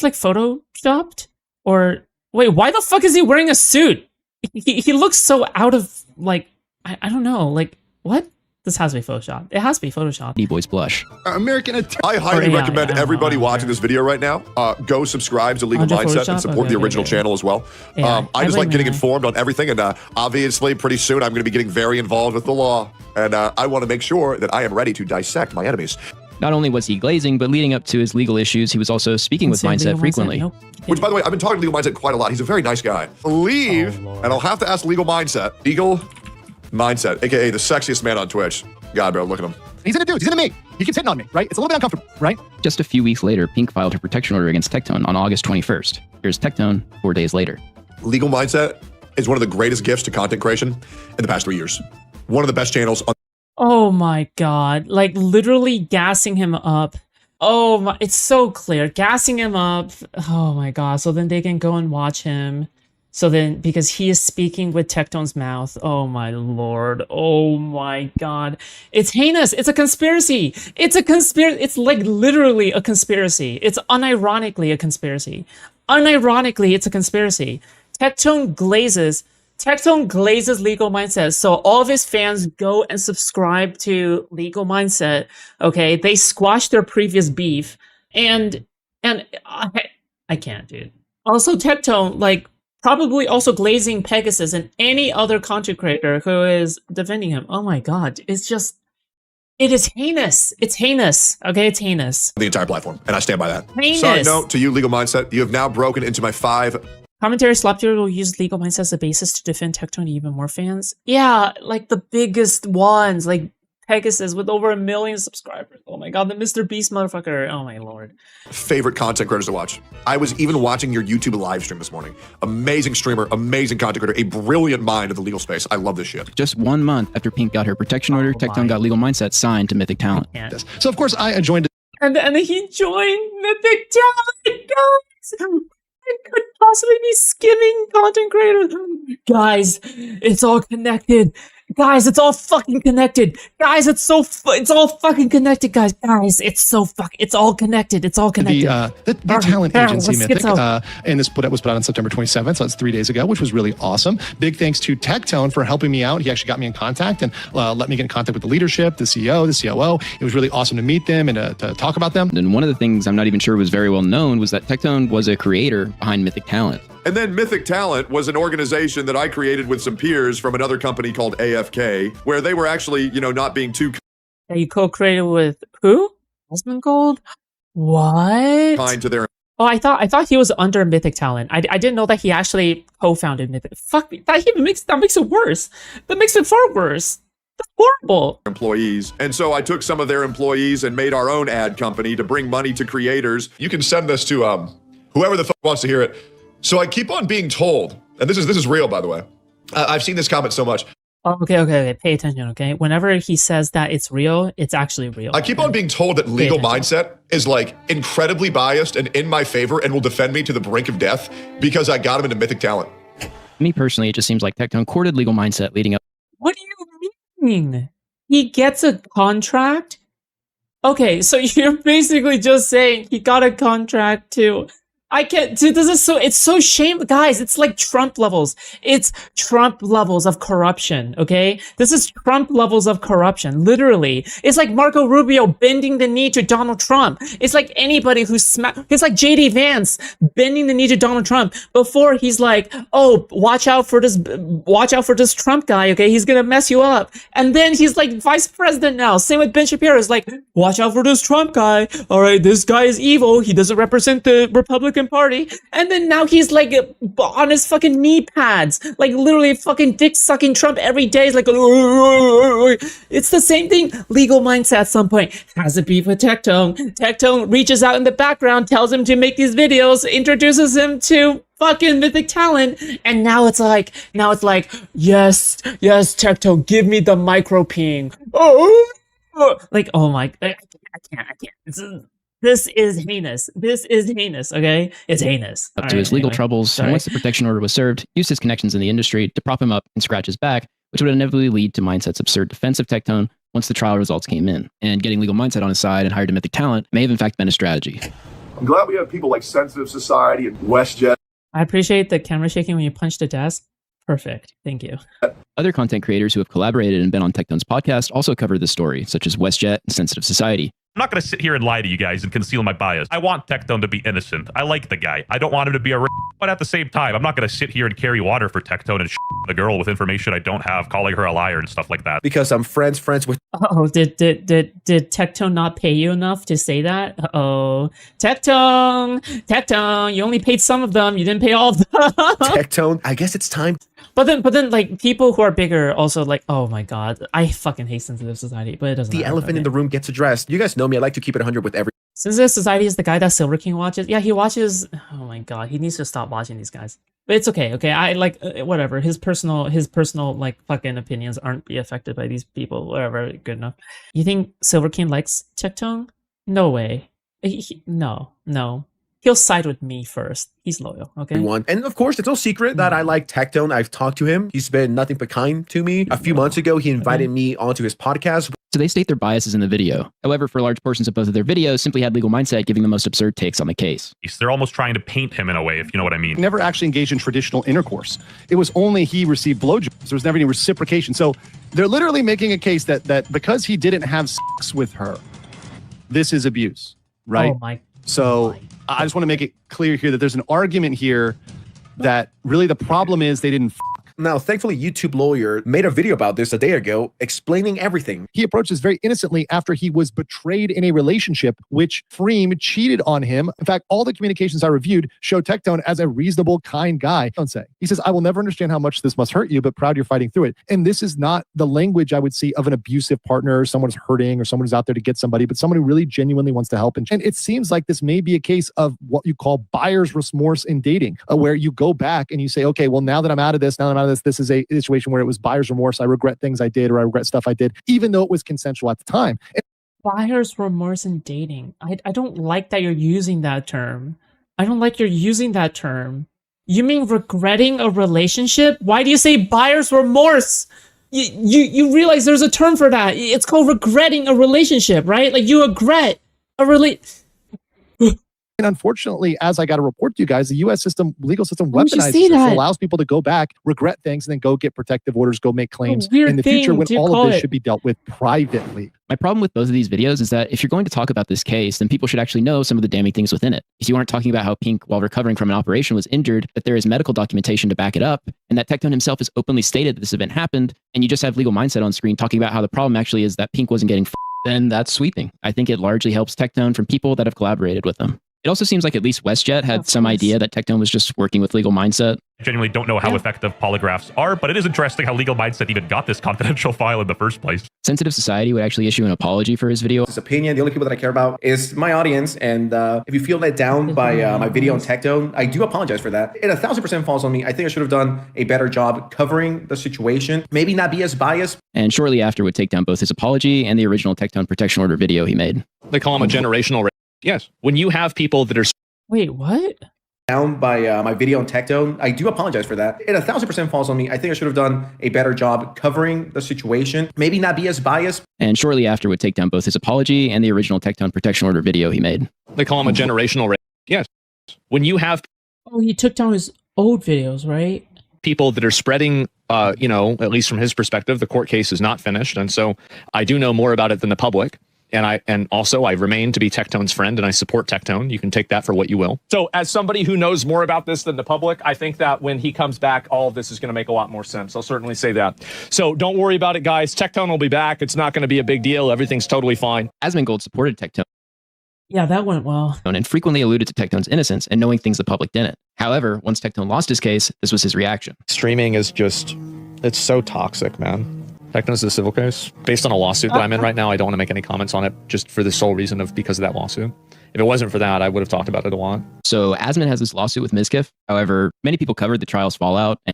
like photoshopped or wait? Why the fuck is he wearing a suit? He looks so out of like I don't know like what. This has to be Photoshop. It has to be Photoshop. Boys blush. I highly recommend everybody watching this video right now go subscribe to Legal Mindset and support the original channel as well. I just like getting informed on everything, and obviously pretty soon I'm going to be getting very involved with the law, and I want to make sure that I am ready to dissect my enemies. Not only was he glazing, but leading up to his legal issues, he was also speaking with Mindset frequently. Which, by the way, I've been talking to Legal Mindset quite a lot. He's a very nice guy. And I'll have to ask Legal Mindset. Legal Mindset, aka the sexiest man on Twitch. God, bro, look at him. He's into dudes. He's into me. He keeps hitting on me, right? It's a little bit uncomfortable, right? Just a few weeks later, Pink filed her protection order against Tectone on August 21st. Here's Tectone 4 days later. Legal Mindset is one of the greatest gifts to content creation in the past 3 years. One of the best channels on. Oh my god, like literally gassing him up. Oh my, it's so clear. Gassing him up. Oh my god, so then they can go and watch him. So then, because he is speaking with Tectone's mouth. Oh my lord. Oh my god. It's heinous. It's a conspiracy. It's a conspiracy. It's like literally a conspiracy. It's unironically a conspiracy. Unironically, it's a conspiracy. Tectone glazes Legal Mindset. So all of his fans go and subscribe to Legal Mindset. Okay. They squash their previous beef. And I can't, dude. Also, Tectone, like, probably also glazing Pegasus and any other content creator who is defending him. Oh my god, it's just, it is heinous. It's heinous. Okay, it's heinous. The entire platform, and I stand by that. Heinous. Side note to you, Legal Mindset, you have now broken into my 5. Commentary Slop will use Legal Mindset as a basis to defend Tectone to even more fans. Yeah, like the biggest ones, like Pegasus with over 1 million subscribers. Oh my god, the Mr. Beast motherfucker. Oh my lord. Favorite content creators to watch. I was even watching your YouTube live stream this morning. Amazing streamer, amazing content creator, a brilliant mind of the legal space. I love this shit. Just 1 month after Pink got her protection order, Tectone got Legal Mindset signed to Mythic Talent. So of course I joined. And he joined Mythic Talent, guys. It could possibly be skimming content creators. Guys, it's all connected. Guys, it's all fucking connected. Guys, it's all fucking connected, guys. Guys, it's all connected. It's all connected. The talent agency Mythic, and this was put out on September 27th, so that's 3 days ago, which was really awesome. Big thanks to Tectone for helping me out. He actually got me in contact and let me get in contact with the leadership, the CEO, the COO. It was really awesome to meet them and to talk about them. And one of the things I'm not even sure was very well known was that Tectone was a creator behind Mythic Talent. And then Mythic Talent was an organization that I created with some peers from another company called AFK, where they were actually, not being too you co-created with who? Asmongold? What? kind to their. Oh, I thought he was under Mythic Talent. I didn't know that he actually co-founded Mythic. Fuck me. That makes it worse. That makes it far worse. That's horrible. Employees. And so I took some of their employees and made our own ad company to bring money to creators. You can send this to whoever the fuck wants to hear it. So I keep on being told, and this is real, by the way. I've seen this comment so much. Oh, okay. Pay attention, okay? Whenever he says that it's real, it's actually real. I keep on being told that Legal Mindset is like incredibly biased and in my favor and will defend me to the brink of death because I got him into Mythic Talent. Me personally, it just seems like Tectone courted Legal Mindset leading up. What do you mean? He gets a contract? Okay, so you're basically just saying he got a contract to... I can't, dude, it's so shameful. Guys, it's like Trump levels. It's Trump levels of corruption, okay? This is Trump levels of corruption, literally. It's like Marco Rubio bending the knee to Donald Trump. It's like anybody who's it's like JD Vance bending the knee to Donald Trump before he's like, oh, watch out for this Trump guy, okay? He's gonna mess you up. And then he's like vice president now. Same with Ben Shapiro. It's like, watch out for this Trump guy. All right, this guy is evil. He doesn't represent the Republican Party. And then now he's like on his fucking knee pads, like literally fucking dick sucking Trump every day. He's like, it's the same thing. Legal Mindset at some point has a beef with Tectone. Tectone reaches out in the background, tells him to make these videos, introduces him to fucking mythic talent, and now it's like, yes, Tectone, give me the micro ping. Oh, like, oh my, I can't. This is heinous. Okay, it's heinous. Up to his legal troubles, and once the protection order was served, used his connections in the industry to prop him up and scratch his back, which would inevitably lead to Mindset's absurd defense of Tectone once the trial results came in. And getting legal Mindset on his side and hired a mythic talent may have in fact been a strategy. I'm glad we have people like Sensitive Society and WestJet. I appreciate the camera shaking when you punch the desk. Perfect. Thank you. Other content creators who have collaborated and been on Tectone's podcast also covered this story, such as WestJet and Sensitive Society. I'm not going to sit here and lie to you guys and conceal my bias. I want Tectone to be innocent. I like the guy. I don't want him to be a but at the same time, I'm not going to sit here and carry water for Tectone and the girl with information I don't have, calling her a liar and stuff like that. Because I'm friends with... Oh, did Tectone not pay you enough to say that? Uh-oh. Tectone, you only paid some of them. You didn't pay all of them. Tectone, I guess it's time. But then, like, people who are bigger also like, oh my god, I fucking hate Sensitive Society, but it doesn't matter. The elephant in the room gets addressed. You guys know me. I like to keep it 100 with every... Sensitive Society is the guy that Silver King watches. Yeah, he watches... Oh my god, he needs to stop watching these guys. But it's okay, I like, whatever. His personal, like, fucking opinions aren't be affected by these people. Whatever, good enough. You think Silver King likes Tectone? No way. No. He'll side with me first. He's loyal, okay? And of course, it's no secret that I like Tectone. I've talked to him. He's been nothing but kind to me. A few months ago, he invited me onto his podcast. So they state their biases in the video. However, for large portions of both of their videos, simply had legal Mindset giving the most absurd takes on the case. They're almost trying to paint him in a way, if you know what I mean. Never actually engaged in traditional intercourse. It was only he received blowjobs. There was never any reciprocation. So they're literally making a case that because he didn't have sex with her, this is abuse, right? Oh my. So I just want to make it clear here that there's an argument here that really the problem is they didn't. Now, thankfully, YouTube Lawyer made a video about this a day ago, explaining everything. He approached this very innocently after he was betrayed in a relationship, which Freem cheated on him. In fact, all the communications I reviewed show Tectone as a reasonable, kind guy. Don't say. He says, I will never understand how much this must hurt you, but proud you're fighting through it. And this is not the language I would see of an abusive partner, someone who's hurting or someone who's out there to get somebody, but someone who really genuinely wants to help. And it seems like this may be a case of what you call buyer's remorse in dating, where you go back and you say, okay, well, now that I'm out of this, this is a situation where it was buyer's remorse. I regret things I did, or I regret stuff I did, even though it was consensual at the time. Buyer's remorse in dating. I don't like that you're using that term. You mean regretting a relationship? Why do you say buyer's remorse? You realize there's a term for that. It's called regretting a relationship, right? Like you regret a And unfortunately, as I got to report to you guys, the U.S. legal system weaponizes this. It allows people to go back, regret things, and then go get protective orders, go make claims in the future when all of this should be dealt with privately. My problem with both of these videos is that if you're going to talk about this case, then people should actually know some of the damning things within it. Because you aren't talking about how Pink, while recovering from an operation, was injured, that there is medical documentation to back it up, and that Tectone himself has openly stated that this event happened, and you just have legal Mindset on screen talking about how the problem actually is that Pink wasn't getting then that's sweeping. I think it largely helps Tectone from people that have collaborated with them. It also seems like at least WestJet had some idea that Tectone was just working with legal Mindset. I genuinely don't know how effective polygraphs are, but it is interesting how legal Mindset even got this confidential file in the first place. Sensitive Society would actually issue an apology for his video. His opinion, the only people that I care about is my audience. And if you feel let down by my video on Tectone, I do apologize for that. It 1000% falls on me. I think I should have done a better job covering the situation. Maybe not be as biased. And shortly after would take down both his apology and the original Tectone protection order video he made. They call him a generational. Yes. When you have people that are... Wait, what? Down by my video on Tectone, I do apologize for that. It 1000% falls on me. I think I should have done a better job covering the situation. Maybe not be as biased. And shortly after would take down both his apology and the original Tectone protection order video he made. They call him a generational. Yes. When you have... Oh, he took down his old videos, right? People that are spreading, at least from his perspective, the court case is not finished. And so I do know more about it than the public. And also I remain to be Tectone's friend, and I support Tectone. You can take that for what you will. So as somebody who knows more about this than the public, I think that when he comes back, all of this is going to make a lot more sense. I'll certainly say that. So don't worry about it, guys. Tectone will be back. It's not going to be a big deal. Everything's totally fine. Asmongold supported Tectone. Yeah, that went well. And frequently alluded to Tectone's innocence and knowing things the public didn't. However, once Tectone lost his case, this was his reaction. Streaming is just, it's so toxic, man. Tectone's a civil case based on a lawsuit that I'm in right now. I don't want to make any comments on it just for the sole reason of because of that lawsuit. if it wasn't for that, I would have talked about it a lot. So Asmon has this lawsuit with Mizkif. However, many people covered the trial's fallout. And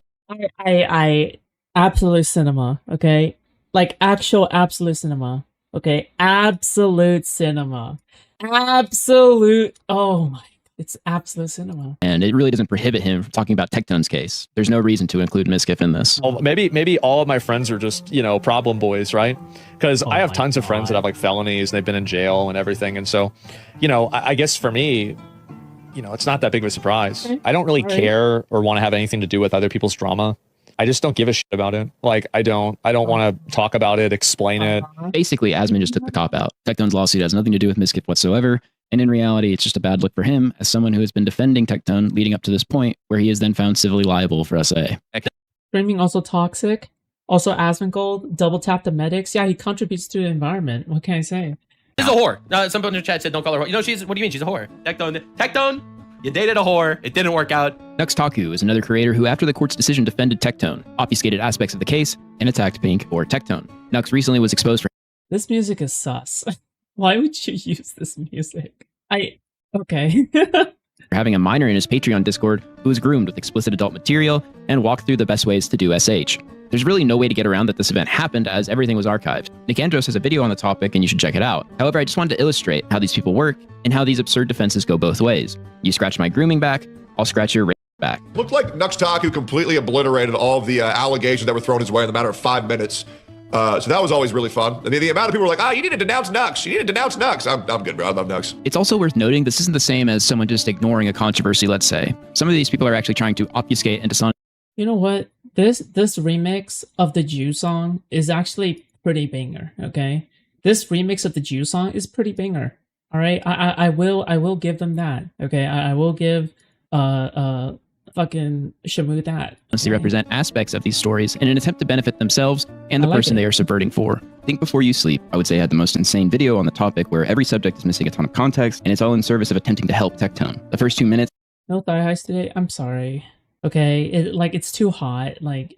I absolute cinema, okay? Like actual absolute cinema, okay? Absolute cinema. Absolute, oh my, it's absolute cinema. And it really doesn't prohibit him from talking about Tectone's case. There's no reason to include Mizkif in this. Well, maybe all of my friends are just, you know, problem boys, right? Because I have tons of friends that have like felonies and they've been in jail and everything. And so, you know, I guess for me, you know, it's not that big of a surprise. I don't really care or want to have anything to do with other people's drama. I just don't give a shit about it. Like, I don't want to talk about it, explain it. Basically, Asmon just took the cop out. Tectone's lawsuit has nothing to do with Mizkif whatsoever. And in reality, it's just a bad look for him as someone who has been defending Tectone leading up to this point where he is then found civilly liable for SA. Streaming also toxic. Also Asmongold, double tap the medics. Yeah, he contributes to the environment. What can I say? She's a whore. Some people in the chat said don't call her a whore. You know, what do you mean she's a whore? Tectone, you dated a whore. It didn't work out. Taku is another creator who, after the court's decision, defended Tectone, obfuscated aspects of the case, and attacked Pink or Tectone. Nux recently was exposed for... This music is sus. Why would you use this music? Okay. for having a minor in his Patreon Discord who was groomed with explicit adult material and walked through the best ways to do SH. There's really no way to get around that this event happened as everything was archived. Nick Andros has a video on the topic and you should check it out. However, I just wanted to illustrate how these people work and how these absurd defenses go both ways. You scratch my grooming back, I'll scratch your rape back. Looked like Nux Taku completely obliterated all of the allegations that were thrown his way in the matter of 5 minutes. So that was always really fun. I mean, the amount of people were like, you need to denounce Nux. You need to denounce Nux. I'm good, bro. I love Nux. It's also worth noting this isn't the same as someone just ignoring a controversy, let's say. Some of these people are actually trying to obfuscate and dishonor. You know what? This remix of the Jew song is actually pretty banger, okay? This remix of the Jew song is pretty banger. All right? I will give them that. Okay? I will give fucking Shamu that. They represent aspects of these stories in an attempt to benefit themselves and the person they are subverting for. Think before you sleep. I would say I had the most insane video on the topic where every subject is missing a ton of context and it's all in service of attempting to help Tectone. The first 2 minutes. No thigh highs today. I'm sorry. Okay, it's too hot. Like,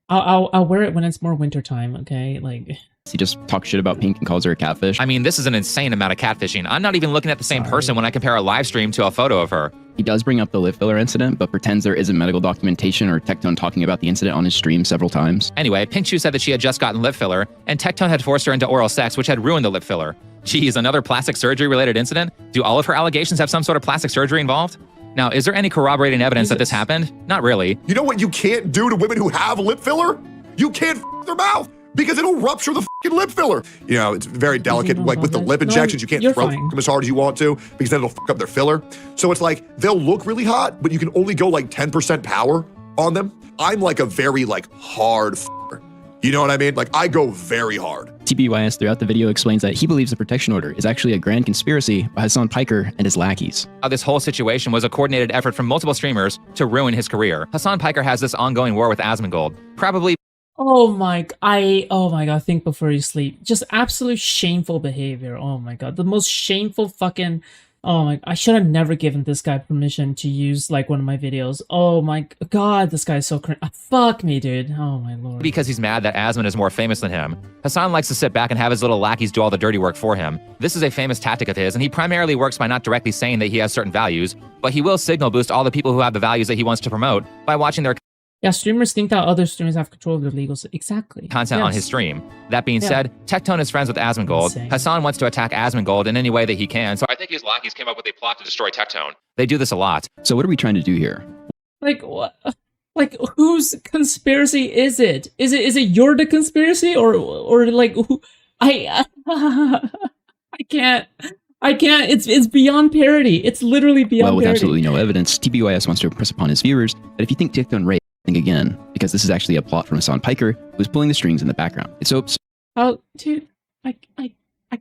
I'll wear it when it's more wintertime. Okay, like. He just talks shit about Pink and calls her a catfish. I mean, this is an insane amount of catfishing. I'm not even looking at the same person when I compare a live stream to a photo of her. He does bring up the lip filler incident, but pretends there isn't medical documentation or Tectone talking about the incident on his stream several times. Anyway, Pink Shoe said that she had just gotten lip filler, and Tectone had forced her into oral sex, which had ruined the lip filler. Geez, another plastic surgery related incident? Do all of her allegations have some sort of plastic surgery involved? Now, is there any corroborating evidence that this happened? Not really. You know what you can't do to women who have lip filler? You can't f their mouth because it'll rupture the fucking lip filler. You know, it's very delicate. Like with the lip injections, you can't throw them as hard as you want to because then it'll fuck up their filler. So it's like they'll look really hot, but you can only go like 10% power on them. I'm like a very like hard f***er. You know what I mean? Like I go very hard. TBYS throughout the video explains that he believes the protection order is actually a grand conspiracy by Hassan Piker and his lackeys. This whole situation was a coordinated effort from multiple streamers to ruin his career. Hassan Piker has this ongoing war with Asmongold, probably. Oh my god, think before you sleep. Just absolute shameful behavior. Oh my god, the most shameful fucking. Oh my, I should have never given this guy permission to use like one of my videos. Oh my god, this guy is so cringe. Fuck me, dude. Oh my lord. Because he's mad that Asmon is more famous than him. Hassan likes to sit back and have his little lackeys do all the dirty work for him. This is a famous tactic of his, and he primarily works by not directly saying that he has certain values, but he will signal boost all the people who have the values that he wants to promote by watching their Yeah, streamers think that other streamers have control of their legal... Exactly. content on his stream. That being said, Tectone is friends with Asmongold. Hassan wants to attack Asmongold in any way that he can, so I think his lackeys came up with a plot to destroy Tectone. They do this a lot. So what are we trying to do here? Like, what? Like, whose conspiracy is it? Is it your the conspiracy? Or like, who... I can't... It's beyond parody. It's literally beyond Well, with parody. absolutely no evidence, TBYS wants to impress upon his viewers that if you think Tectone raped, think again, because this is actually a plot from Hassan Piker, who's pulling the strings in the background. It's so absurd. Oh, dude, I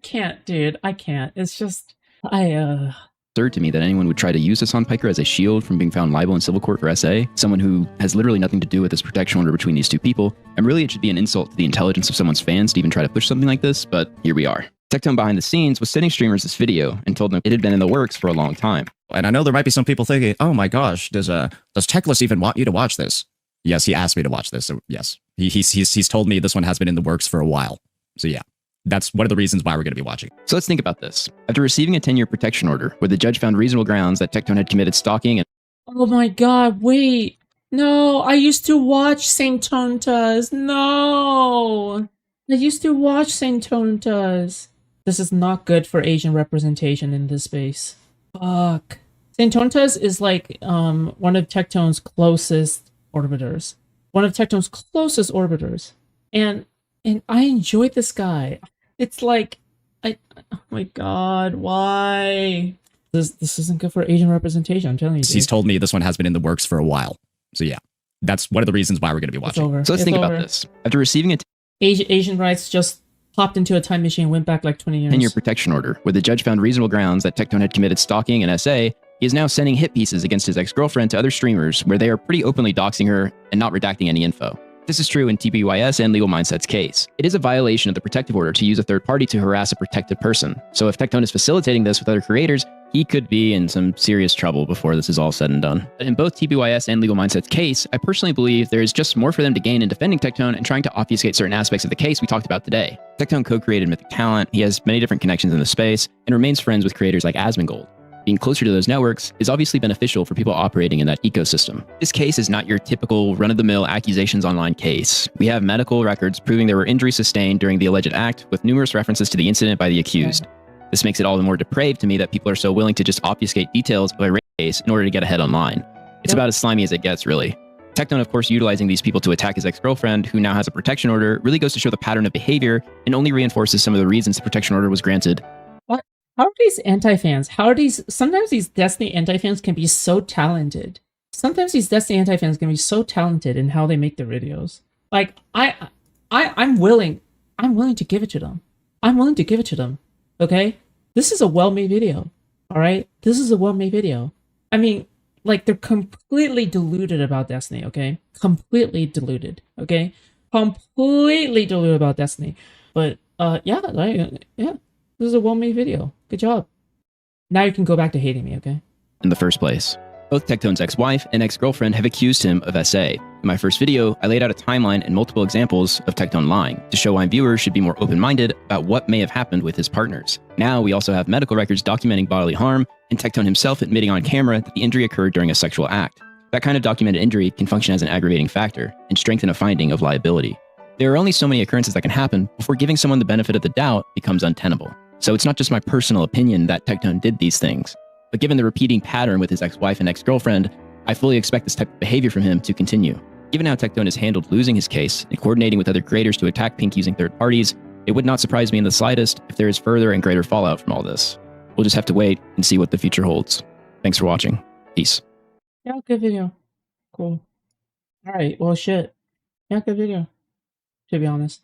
can't, dude. I can't. It's just, absurd to me that anyone would try to use Hassan Piker as a shield from being found liable in civil court for SA, someone who has literally nothing to do with this protection order between these two people, and really it should be an insult to the intelligence of someone's fans to even try to push something like this, but here we are. Tectone behind the scenes was sending streamers this video and told them it had been in the works for a long time. And I know there might be some people thinking, oh my gosh, does Techless even want you to watch this? Yes, he asked me to watch this, so yes. He's told me this one has been in the works for a while, so yeah. That's one of the reasons why we're going to be watching. So let's think about this. After receiving a 10-year protection order, where the judge found reasonable grounds that Tectone had committed stalking and Oh my god, wait. No, I used to watch Saint Tontas. No. I used to watch Saint Tontas. This is not good for Asian representation in this space. Fuck. Saint Tontas is like one of Tectone's closest orbiters. And I enjoyed this guy. It's like oh my god, why? This isn't good for Asian representation, I'm telling you. He's told me this one has been in the works for a while. So yeah, that's one of the reasons why we're going to be watching. So let's think about this. After receiving a Asian rights just popped into a time machine, went back like 20 years. 10-year protection order, where the judge found reasonable grounds that Tectone had committed stalking and SA, he is now sending hit pieces against his ex-girlfriend to other streamers where they are pretty openly doxing her and not redacting any info. This is true in TBYS and Legal Mindset's case. It is a violation of the protective order to use a third party to harass a protected person. So if Tectone is facilitating this with other creators, he could be in some serious trouble before this is all said and done. In both TBYS and Legal Mindset's case, I personally believe there is just more for them to gain in defending Tectone and trying to obfuscate certain aspects of the case we talked about today. Tectone co-created Mythic Talent, he has many different connections in the space, and remains friends with creators like Asmongold. Being closer to those networks is obviously beneficial for people operating in that ecosystem. This case is not your typical run-of-the-mill accusations online case. We have medical records proving there were injuries sustained during the alleged act, with numerous references to the incident by the accused. This makes it all the more depraved to me that people are so willing to just obfuscate details of a rape case in order to get ahead online. It's about as slimy as it gets, really. Tectone, of course, utilizing these people to attack his ex-girlfriend, who now has a protection order, really goes to show the pattern of behavior and only reinforces some of the reasons the protection order was granted. How are these anti-fans? Sometimes these Destiny anti-fans can be so talented. Sometimes these Destiny anti-fans can be so talented in how they make their videos. Like, I'm willing to give it to them. I'm willing to give it to them. Okay? This is a well-made video. Alright? This is a well-made video. I mean, like, they're completely deluded about Destiny, okay? Completely deluded, okay? Completely deluded about Destiny. But, yeah. This is a well-made video. Good job. Now you can go back to hating me, okay? In the first place. Both Tectone's ex-wife and ex-girlfriend have accused him of SA. In my first video, I laid out a timeline and multiple examples of Tectone lying to show why viewers should be more open-minded about what may have happened with his partners. Now we also have medical records documenting bodily harm and Tectone himself admitting on camera that the injury occurred during a sexual act. That kind of documented injury can function as an aggravating factor and strengthen a finding of liability. There are only so many occurrences that can happen before giving someone the benefit of the doubt becomes untenable. So it's not just my personal opinion that Tectone did these things, but given the repeating pattern with his ex-wife and ex-girlfriend, I fully expect this type of behavior from him to continue. Given how Tectone has handled losing his case and coordinating with other creators to attack Pink using third parties, it would not surprise me in the slightest if there is further and greater fallout from all this. We'll just have to wait and see what the future holds. Thanks for watching. Peace. Yeah, good video. Cool. Alright, well shit. Yeah, good video. To be honest.